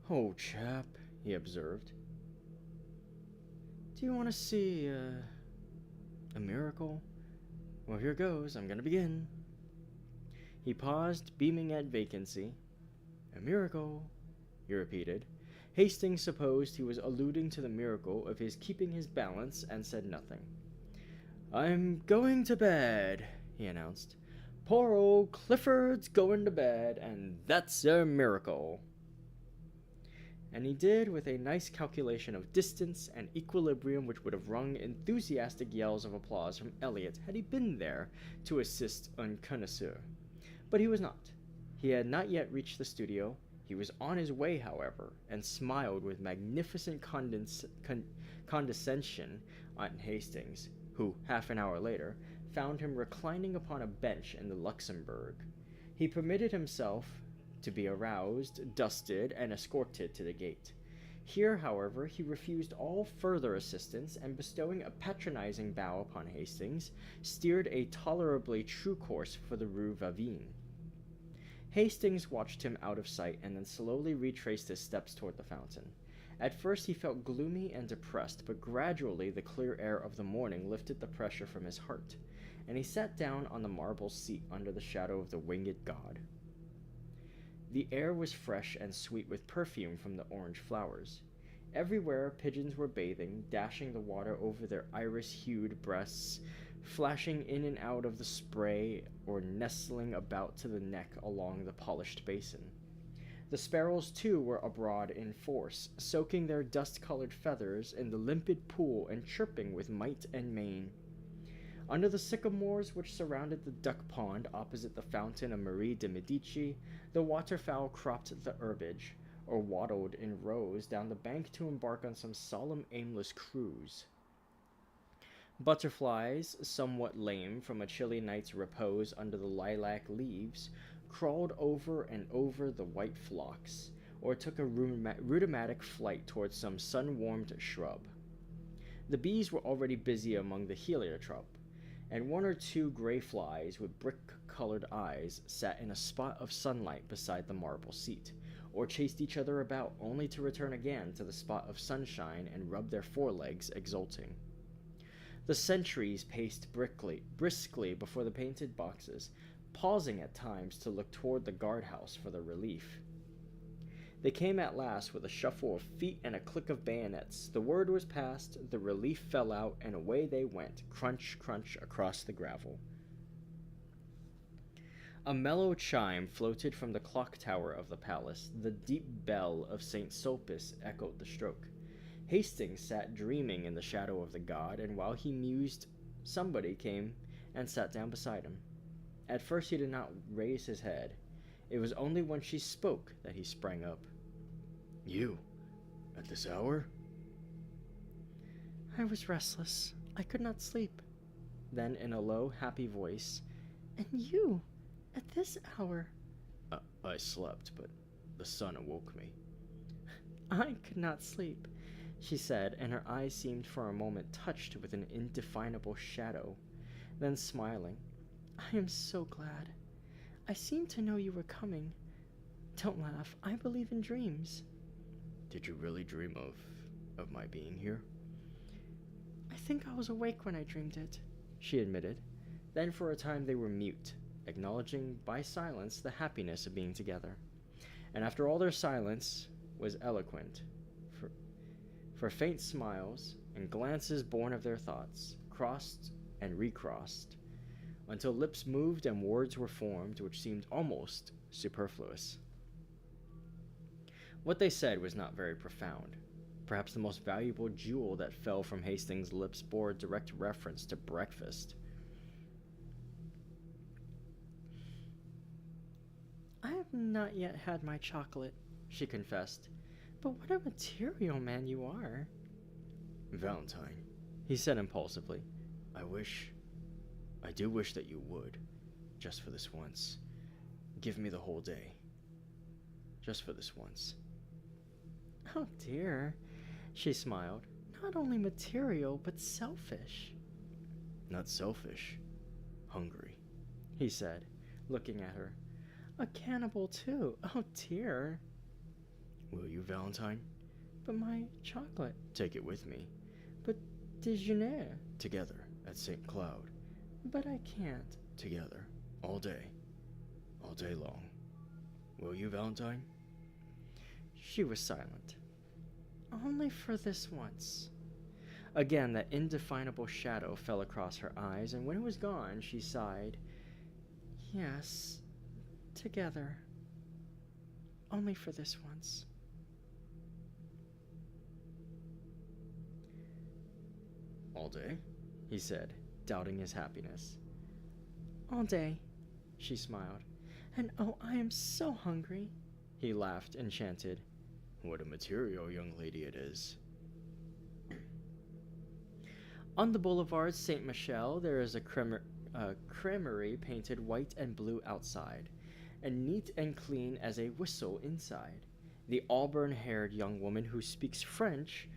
"Oh, chap," he observed, "do you want to see a miracle? Well, here goes. I'm going to begin." He paused, beaming at vacancy. "A miracle," he repeated. Hastings supposed he was alluding to the miracle of his keeping his balance and said nothing. "I'm going to bed," he announced. "Poor old Clifford's going to bed, and that's a miracle." And he did with a nice calculation of distance and equilibrium which would have wrung enthusiastic yells of applause from Elliot had he been there to assist un connoisseur. But he was not. He had not yet reached the studio. He was on his way, however, and smiled with magnificent condescension on Hastings, who, half an hour later, found him reclining upon a bench in the Luxembourg. He permitted himself to be aroused, dusted, and escorted to the gate. Here, however, he refused all further assistance, and bestowing a patronizing bow upon Hastings, steered a tolerably true course for the Rue Vavine. Hastings watched him out of sight and then slowly retraced his steps toward the fountain. At first he felt gloomy and depressed, but gradually the clear air of the morning lifted the pressure from his heart, and he sat down on the marble seat under the shadow of the winged god. The air was fresh and sweet with perfume from the orange flowers. Everywhere pigeons were bathing, dashing the water over their iris-hued breasts, flashing in and out of the spray, or nestling about to the neck along the polished basin. The sparrows, too, were abroad in force, soaking their dust-colored feathers in the limpid pool and chirping with might and main. Under the sycamores which surrounded the duck pond opposite the fountain of Marie de Medici, the waterfowl cropped the herbage, or waddled in rows down the bank to embark on some solemn aimless cruise. Butterflies, somewhat lame from a chilly night's repose under the lilac leaves, crawled over and over the white phlox, or took a rheumatic flight towards some sun-warmed shrub. The bees were already busy among the heliotrope, and one or two gray flies with brick-colored eyes sat in a spot of sunlight beside the marble seat, or chased each other about only to return again to the spot of sunshine and rub their forelegs exulting. The sentries paced briskly before the painted boxes, pausing at times to look toward the guardhouse for the relief. They came at last with a shuffle of feet and a click of bayonets. The word was passed, the relief fell out, and away they went, crunch, crunch, across the gravel. A mellow chime floated from the clock tower of the palace. The deep bell of St. Sulpice echoed the stroke. Hastings sat dreaming in the shadow of the god, and while he mused, somebody came and sat down beside him. At first he did not raise his head. It was only when she spoke that he sprang up. "You? At this hour?" "I was restless. I could not sleep." Then, in a low, happy voice, "And you? At this hour?" I slept, but the sun awoke me." "I could not sleep," she said, and her eyes seemed for a moment touched with an indefinable shadow. Then, smiling, "I am so glad. I seemed to know you were coming. Don't laugh. I believe in dreams." "Did you really dream of my being here?" "I think I was awake when I dreamed it," she admitted. Then for a time they were mute, acknowledging by silence the happiness of being together. And after all their silence was eloquent, for faint smiles and glances born of their thoughts, crossed and recrossed, until lips moved and words were formed which seemed almost superfluous. What they said was not very profound. Perhaps the most valuable jewel that fell from Hastings' lips bore a direct reference to breakfast. "I have not yet had my chocolate," she confessed. "But what a material man you are." "Valentine," he said impulsively, I do wish that you would, just for this once, give me the whole day. Just for this once." "Oh dear," she smiled. "Not only material, but selfish." "Not selfish, hungry," he said, looking at her. "A cannibal too. Oh dear." "Will you, Valentine?" "But my chocolate." "Take it with me." "But déjeuner." "Together at St. Cloud." "But I can't." "Together, all day long. Will you, Valentine?" She was silent. Only for this once. Again, that indefinable shadow fell across her eyes, and when it was gone, she sighed. Yes, together. Only for this once. All day? He said, doubting his happiness. All day, she smiled. And oh, I am so hungry. He laughed, enchanted. What a material young lady it is. On the boulevard Saint Michel, there is a creamery painted white and blue outside, and neat and clean as a whistle inside. The auburn-haired young woman who speaks French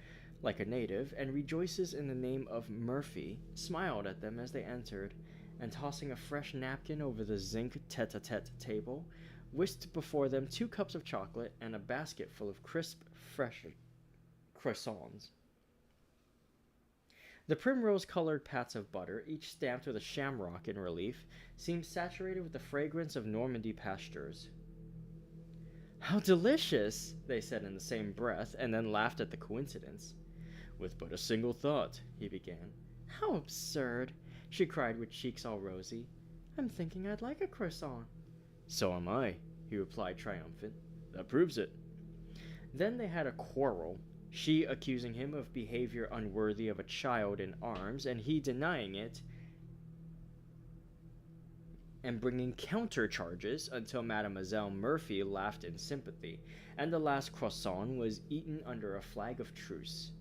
like a native and rejoices in the name of Murphy smiled at them as they entered, and tossing a fresh napkin over the zinc tete-a-tete table, whisked before them 2 cups of chocolate and a basket full of crisp, fresh croissants. The primrose-colored pats of butter, each stamped with a shamrock in relief, seemed saturated with the fragrance of Normandy pastures. How delicious! They said in the same breath, and then laughed at the coincidence. With but a single thought, he began. How absurd! She cried with cheeks all rosy. I'm thinking I'd like a croissant. So am I, he replied triumphant. That proves it. Then they had a quarrel, she accusing him of behavior unworthy of a child in arms, and he denying it, and bringing counter-charges until Mademoiselle Murphy laughed in sympathy, and the last croissant was eaten under a flag of truce.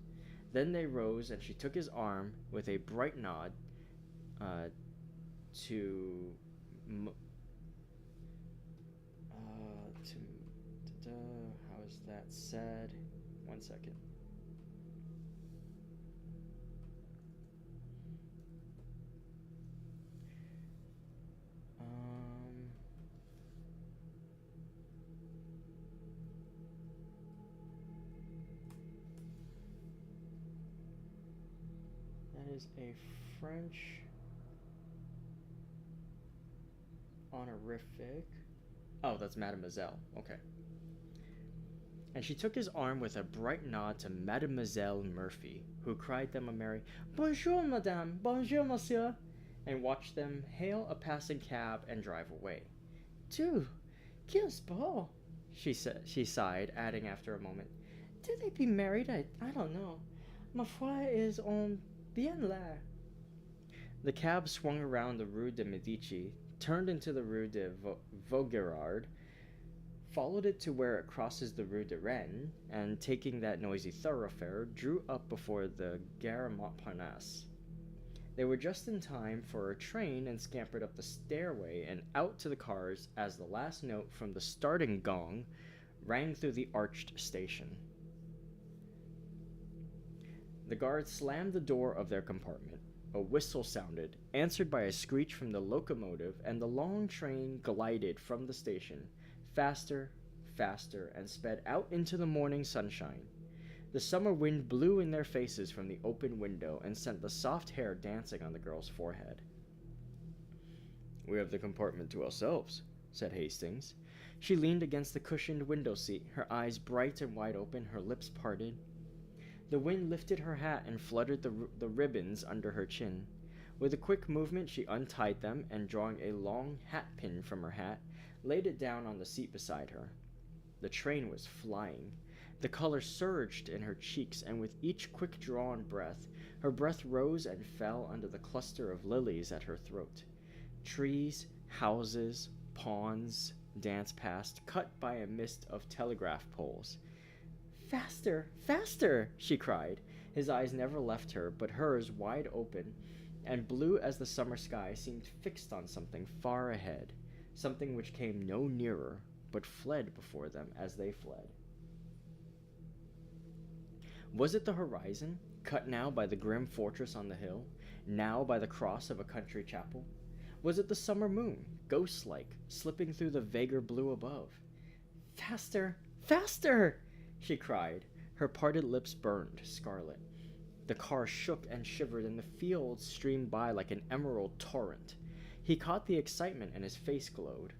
Then they rose, and she took his arm with a bright nod to how is that said? 1 second. That is a French honorific. Oh, that's Mademoiselle. Okay. And she took his arm with a bright nod to Mademoiselle Murphy, who cried them a merry Bonjour, madame, bonjour, monsieur, and watched them hail a passing cab and drive away. Dieu, quel sport, she sighed, adding after a moment, did they be married? I don't know. Ma foi is on bien l'air. The cab swung around the Rue de Medici, turned into the Rue de Vaugirard, followed it to where it crosses the Rue de Rennes, and taking that noisy thoroughfare, drew up before the Gare Montparnasse. They were just in time for a train and scampered up the stairway and out to the cars as the last note from the starting gong rang through the arched station. The guards slammed the door of their compartment. A whistle sounded, answered by a screech from the locomotive, and the long train glided from the station, faster, faster, and sped out into the morning sunshine. The summer wind blew in their faces from the open window and sent the soft hair dancing on the girl's forehead. We have the compartment to ourselves, said Hastings. She leaned against the cushioned window seat, her eyes bright and wide open, her lips parted. The wind lifted her hat and fluttered the ribbons under her chin. With a quick movement, she untied them, and drawing a long hat pin from her hat, laid it down on the seat beside her. The train was flying. The color surged in her cheeks, and with each quick-drawn breath, her breath rose and fell under the cluster of lilies at her throat. Trees, houses, ponds danced past, cut by a mist of telegraph poles. Faster, faster, she cried. His eyes never left her, but hers, wide open, and blue as the summer sky, seemed fixed on something far ahead, something which came no nearer, but fled before them as they fled. Was it the horizon, cut now by the grim fortress on the hill, now by the cross of a country chapel? Was it the summer moon, ghost-like, slipping through the vaguer blue above? Faster, faster! She cried. Her parted lips burned scarlet. The car shook and shivered, and the fields streamed by like an emerald torrent. He caught the excitement, and his face glowed.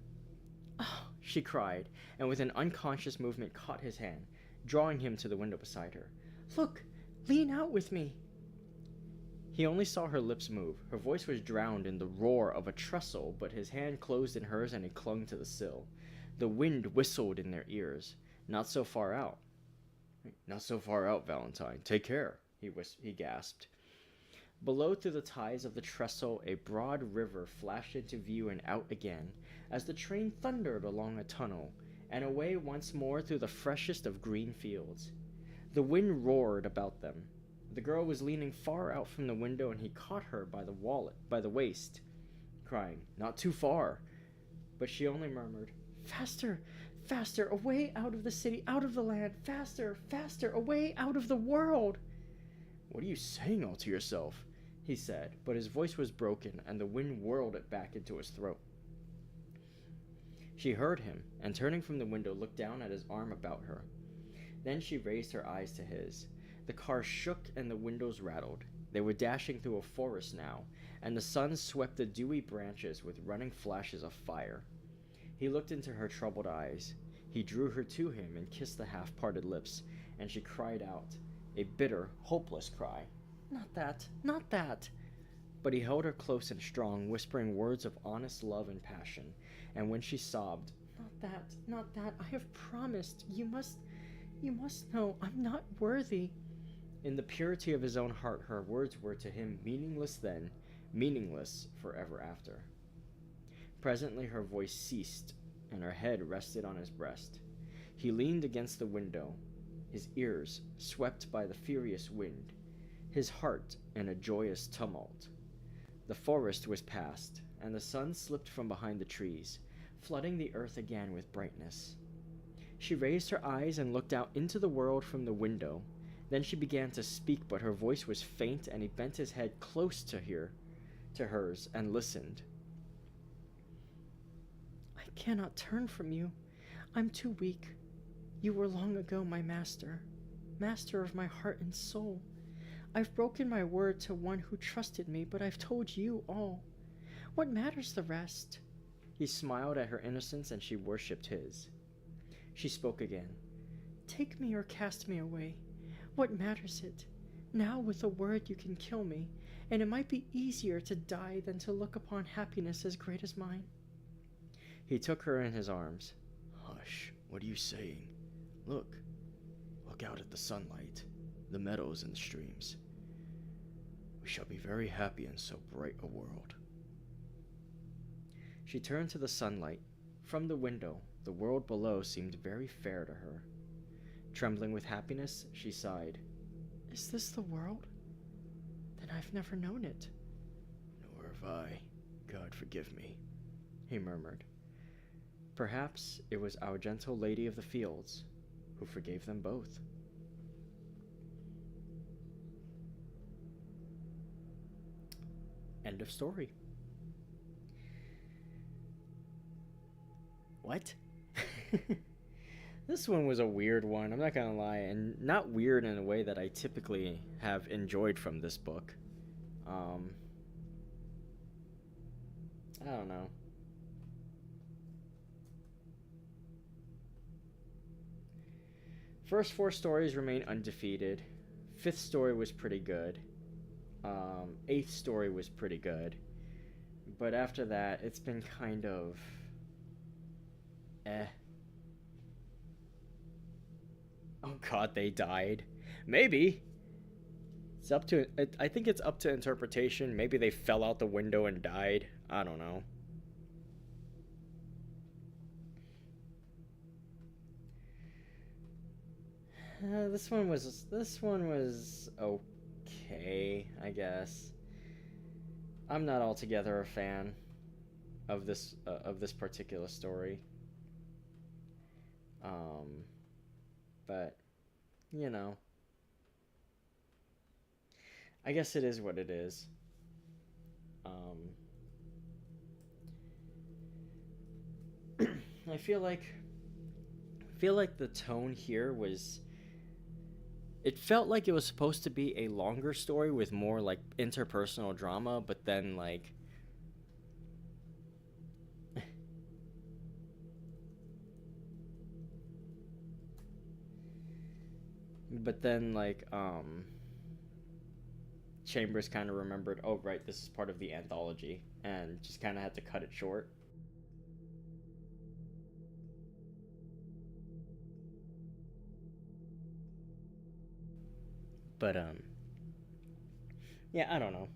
Oh, she cried, and with an unconscious movement caught his hand, drawing him to the window beside her. Look, lean out with me. He only saw her lips move. Her voice was drowned in the roar of a trestle, but his hand closed in hers and he clung to the sill. The wind whistled in their ears. Not so far out. Not so far out, Valentine. Take care, he gasped. Below, through the ties of the trestle, a broad river flashed into view and out again, as the train thundered along a tunnel, and away once more through the freshest of green fields. The wind roared about them. The girl was leaning far out from the window, and he caught her by the waist, crying, "Not too far!" But she only murmured, "Faster, faster, away out of the city, out of the land, faster, faster, away out of the world!" "What are you saying all to yourself?" he said, but his voice was broken, and the wind whirled it back into his throat. She heard him, and turning from the window, looked down at his arm about her. Then she raised her eyes to his. The car shook and the windows rattled. They were dashing through a forest now, and the sun swept the dewy branches with running flashes of fire. He looked into her troubled eyes. He drew her to him and kissed the half-parted lips, and she cried out, a bitter, hopeless cry. "Not that, not that!" But he held her close and strong, whispering words of honest love and passion, and when she sobbed, "Not that, not that, I have promised, you must know I'm not worthy." In the purity of his own heart, her words were to him meaningless then, meaningless forever after. Presently her voice ceased, and her head rested on his breast. He leaned against the window, his ears swept by the furious wind, his heart in a joyous tumult. The forest was past, and the sun slipped from behind the trees, flooding the earth again with brightness. She raised her eyes and looked out into the world from the window. Then she began to speak, but her voice was faint, and he bent his head close to hers, and listened. "I cannot turn from you. I'm too weak. You were long ago my master, master of my heart and soul. I've broken my word to one who trusted me, but I've told you all. What matters the rest?" He smiled at her innocence, and she worshipped his. She spoke again. "Take me or cast me away. What matters it? Now with a word you can kill me, and it might be easier to die than to look upon happiness as great as mine." He took her in his arms. "Hush, what are you saying? Look out at the sunlight, the meadows and the streams. We shall be very happy in so bright a world." She turned to the sunlight. From the window, the world below seemed very fair to her. Trembling with happiness, she sighed. "Is this the world? Then I've never known it." "Nor have I. God forgive me," he murmured. Perhaps it was our gentle Lady of the Fields who forgave them both. End of story. What? This one was a weird one, I'm not gonna lie, and not weird in a way that I typically have enjoyed from this book. I don't know. First 4 stories remain undefeated. 5th story was pretty good. 8th story was pretty good. But after that, it's been kind of Oh god, they died. Maybe. It's up to I think it's up to interpretation. Maybe they fell out the window and died. I don't know. This one was okay, I guess. I'm not altogether a fan of this particular story. But you know, I guess it is what it is. I feel like the tone here was, it felt like it was supposed to be a longer story with more like interpersonal drama, but then like But then like Chambers kind of remembered, oh right, this is part of the anthology, and just kind of had to cut it short. But yeah, I don't know.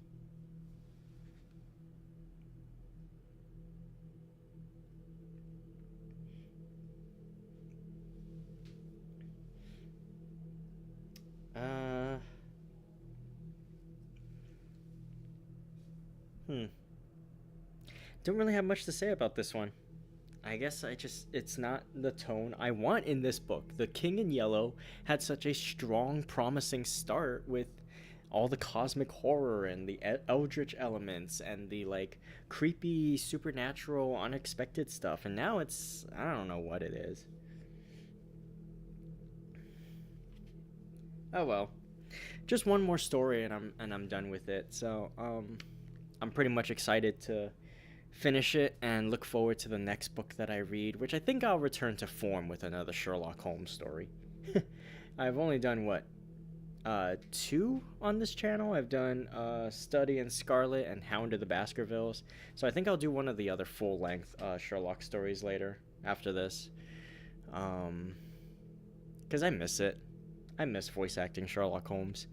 Uh, hmm. Don't really have much to say about this one. I guess it's not the tone I want in this book. The King in Yellow had such a strong, promising start with all the cosmic horror and the eldritch elements and the like creepy, supernatural, unexpected stuff. And now I don't know what it is. Oh well. Just one more story and I'm done with it. So, I'm pretty much excited to finish it and look forward to the next book that I read, which I think I'll return to form with another Sherlock Holmes story. I've only done what, two on this channel. I've done Study in Scarlet and Hound of the Baskervilles. So I think I'll do one of the other full-length Sherlock stories later after this. Because I miss it. I miss voice acting Sherlock Holmes.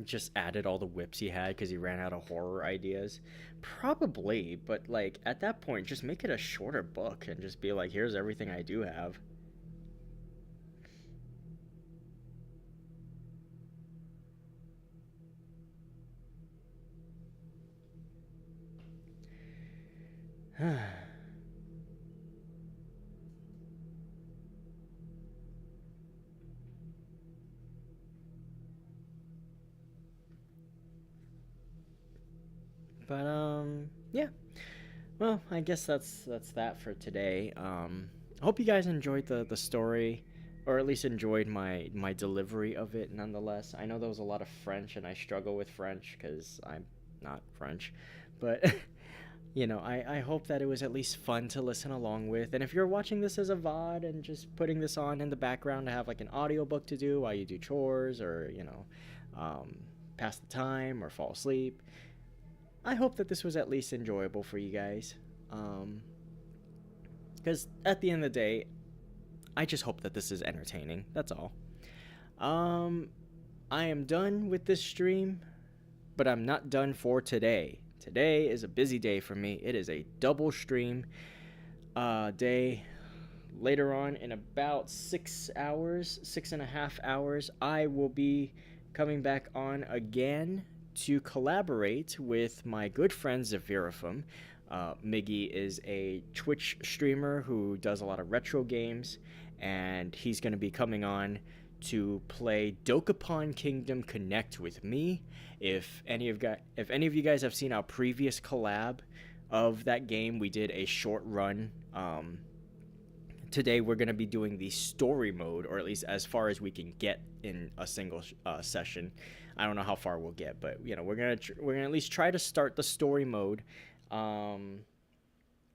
Just added all the whips he had because he ran out of horror ideas. Probably, but like at that point, just make it a shorter book and just be like, here's everything I do have. But yeah. Well, I guess that's that for today. I hope you guys enjoyed the story, or at least enjoyed my delivery of it. Nonetheless, I know there was a lot of French, and I struggle with French because I'm not French, but I hope that it was at least fun to listen along with. And if you're watching this as a VOD and just putting this on in the background to have like an audiobook to do while you do chores or pass the time or fall asleep, I hope that this was at least enjoyable for you guys. Because at the end of the day, I just hope that this is entertaining. That's all. I am done with this stream, but I'm not done for today. Today is a busy day for me. It is a double stream day. Later on, in about 6 hours, 6.5 hours, I will be coming back on again to collaborate with my good friend Zephyrifum. Miggy is a Twitch streamer who does a lot of retro games, and he's going to be coming on to play Dokapon Kingdom Connect with me. If any of you guys have seen our previous collab of that game, we did a short run. Today we're going to be doing the story mode, or at least as far as we can get in a single session. I don't know how far we'll get, but we're gonna at least try to start the story mode, and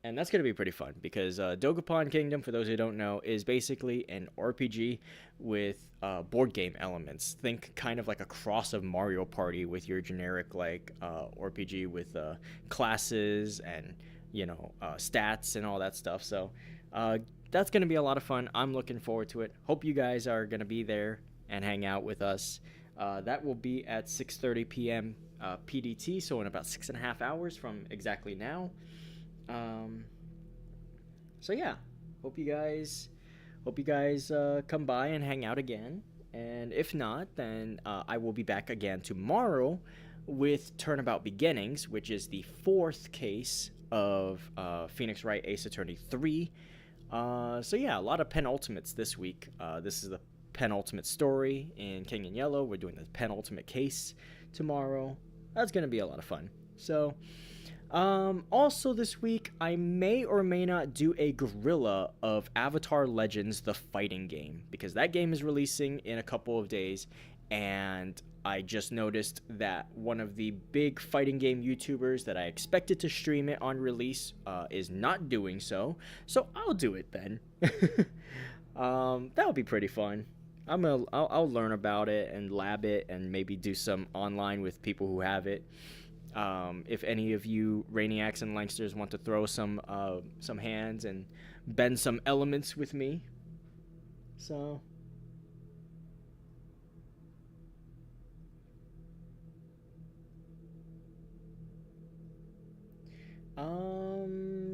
that's gonna be pretty fun because Dokapon Kingdom, for those who don't know, is basically an RPG with board game elements. Think kind of like a cross of Mario Party with your generic like RPG with classes and stats and all that stuff. So that's gonna be a lot of fun. I'm looking forward to it. Hope you guys are gonna be there and hang out with us. That will be at 6:30 p.m. PDT, so in about 6.5 hours from exactly now. So yeah, hope you guys come by and hang out again. And if not, then I will be back again tomorrow with Turnabout Beginnings, which is the fourth case of Phoenix Wright Ace Attorney 3. So yeah, a lot of penultimates this week. This is the penultimate story in King in Yellow. We're doing the penultimate case tomorrow. That's going to be a lot of fun. So, also this week, I may or may not do a gorilla of Avatar Legends, the fighting game, because that game is releasing in a couple of days, and I just noticed that one of the big fighting game YouTubers that I expected to stream it on release is not doing so. So I'll do it then. That'll be pretty fun. I'll learn about it and lab it and maybe do some online with people who have it. If any of you Rainiacs and Langsters want to throw some hands and bend some elements with me, so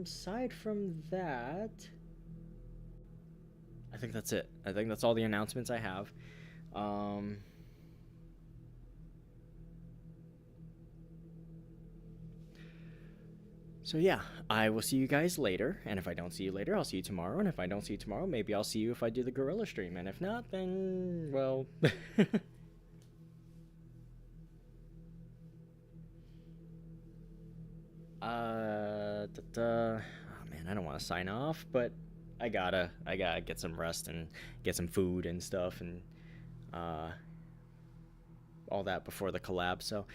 aside from that, I think that's it. I think that's all the announcements I have. So yeah, I will see you guys later, and if I don't see you later, I'll see you tomorrow, and if I don't see you tomorrow, maybe I'll see you if I do the gorilla stream, and if not, then, well... Oh man, I don't want to sign off, but I gotta get some rest and get some food and stuff, and all that before the collab, so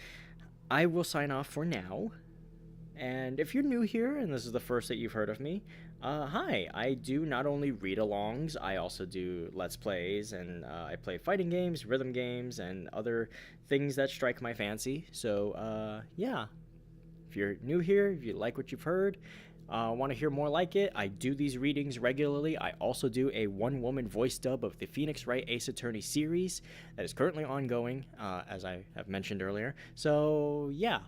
I will sign off for now. And if you're new here and this is the first that you've heard of me, hi, I do not only read-alongs, I also do Let's Plays, and I play fighting games, rhythm games, and other things that strike my fancy. So, yeah, if you're new here, if you like what you've heard, want to hear more like it, I do these readings regularly. I also do a one-woman voice dub of the Phoenix Wright Ace Attorney series that is currently ongoing, as I have mentioned earlier. So, yeah,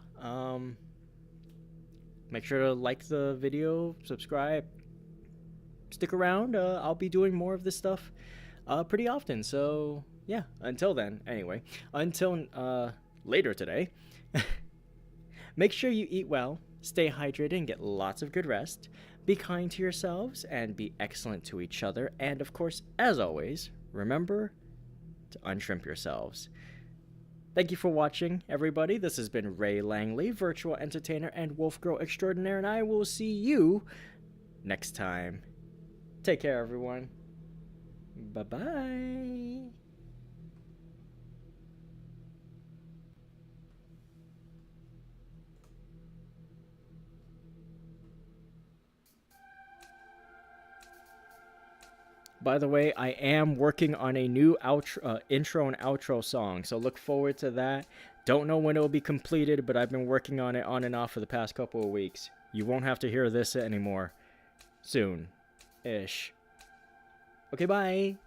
make sure to like the video, subscribe, stick around. I'll be doing more of this stuff pretty often. So, yeah, until then, anyway, until later today, make sure you eat well, stay hydrated, and get lots of good rest. Be kind to yourselves and be excellent to each other. And, of course, as always, remember to unshrimp yourselves. Thank you for watching, everybody. This has been Ray Langley, virtual entertainer and wolf girl extraordinaire, and I will see you next time. Take care, everyone. Bye-bye. By the way, I am working on a new intro and outro song, so look forward to that. Don't know when it will be completed, but I've been working on it on and off for the past couple of weeks. You won't have to hear this anymore. Soon-ish. Okay, bye.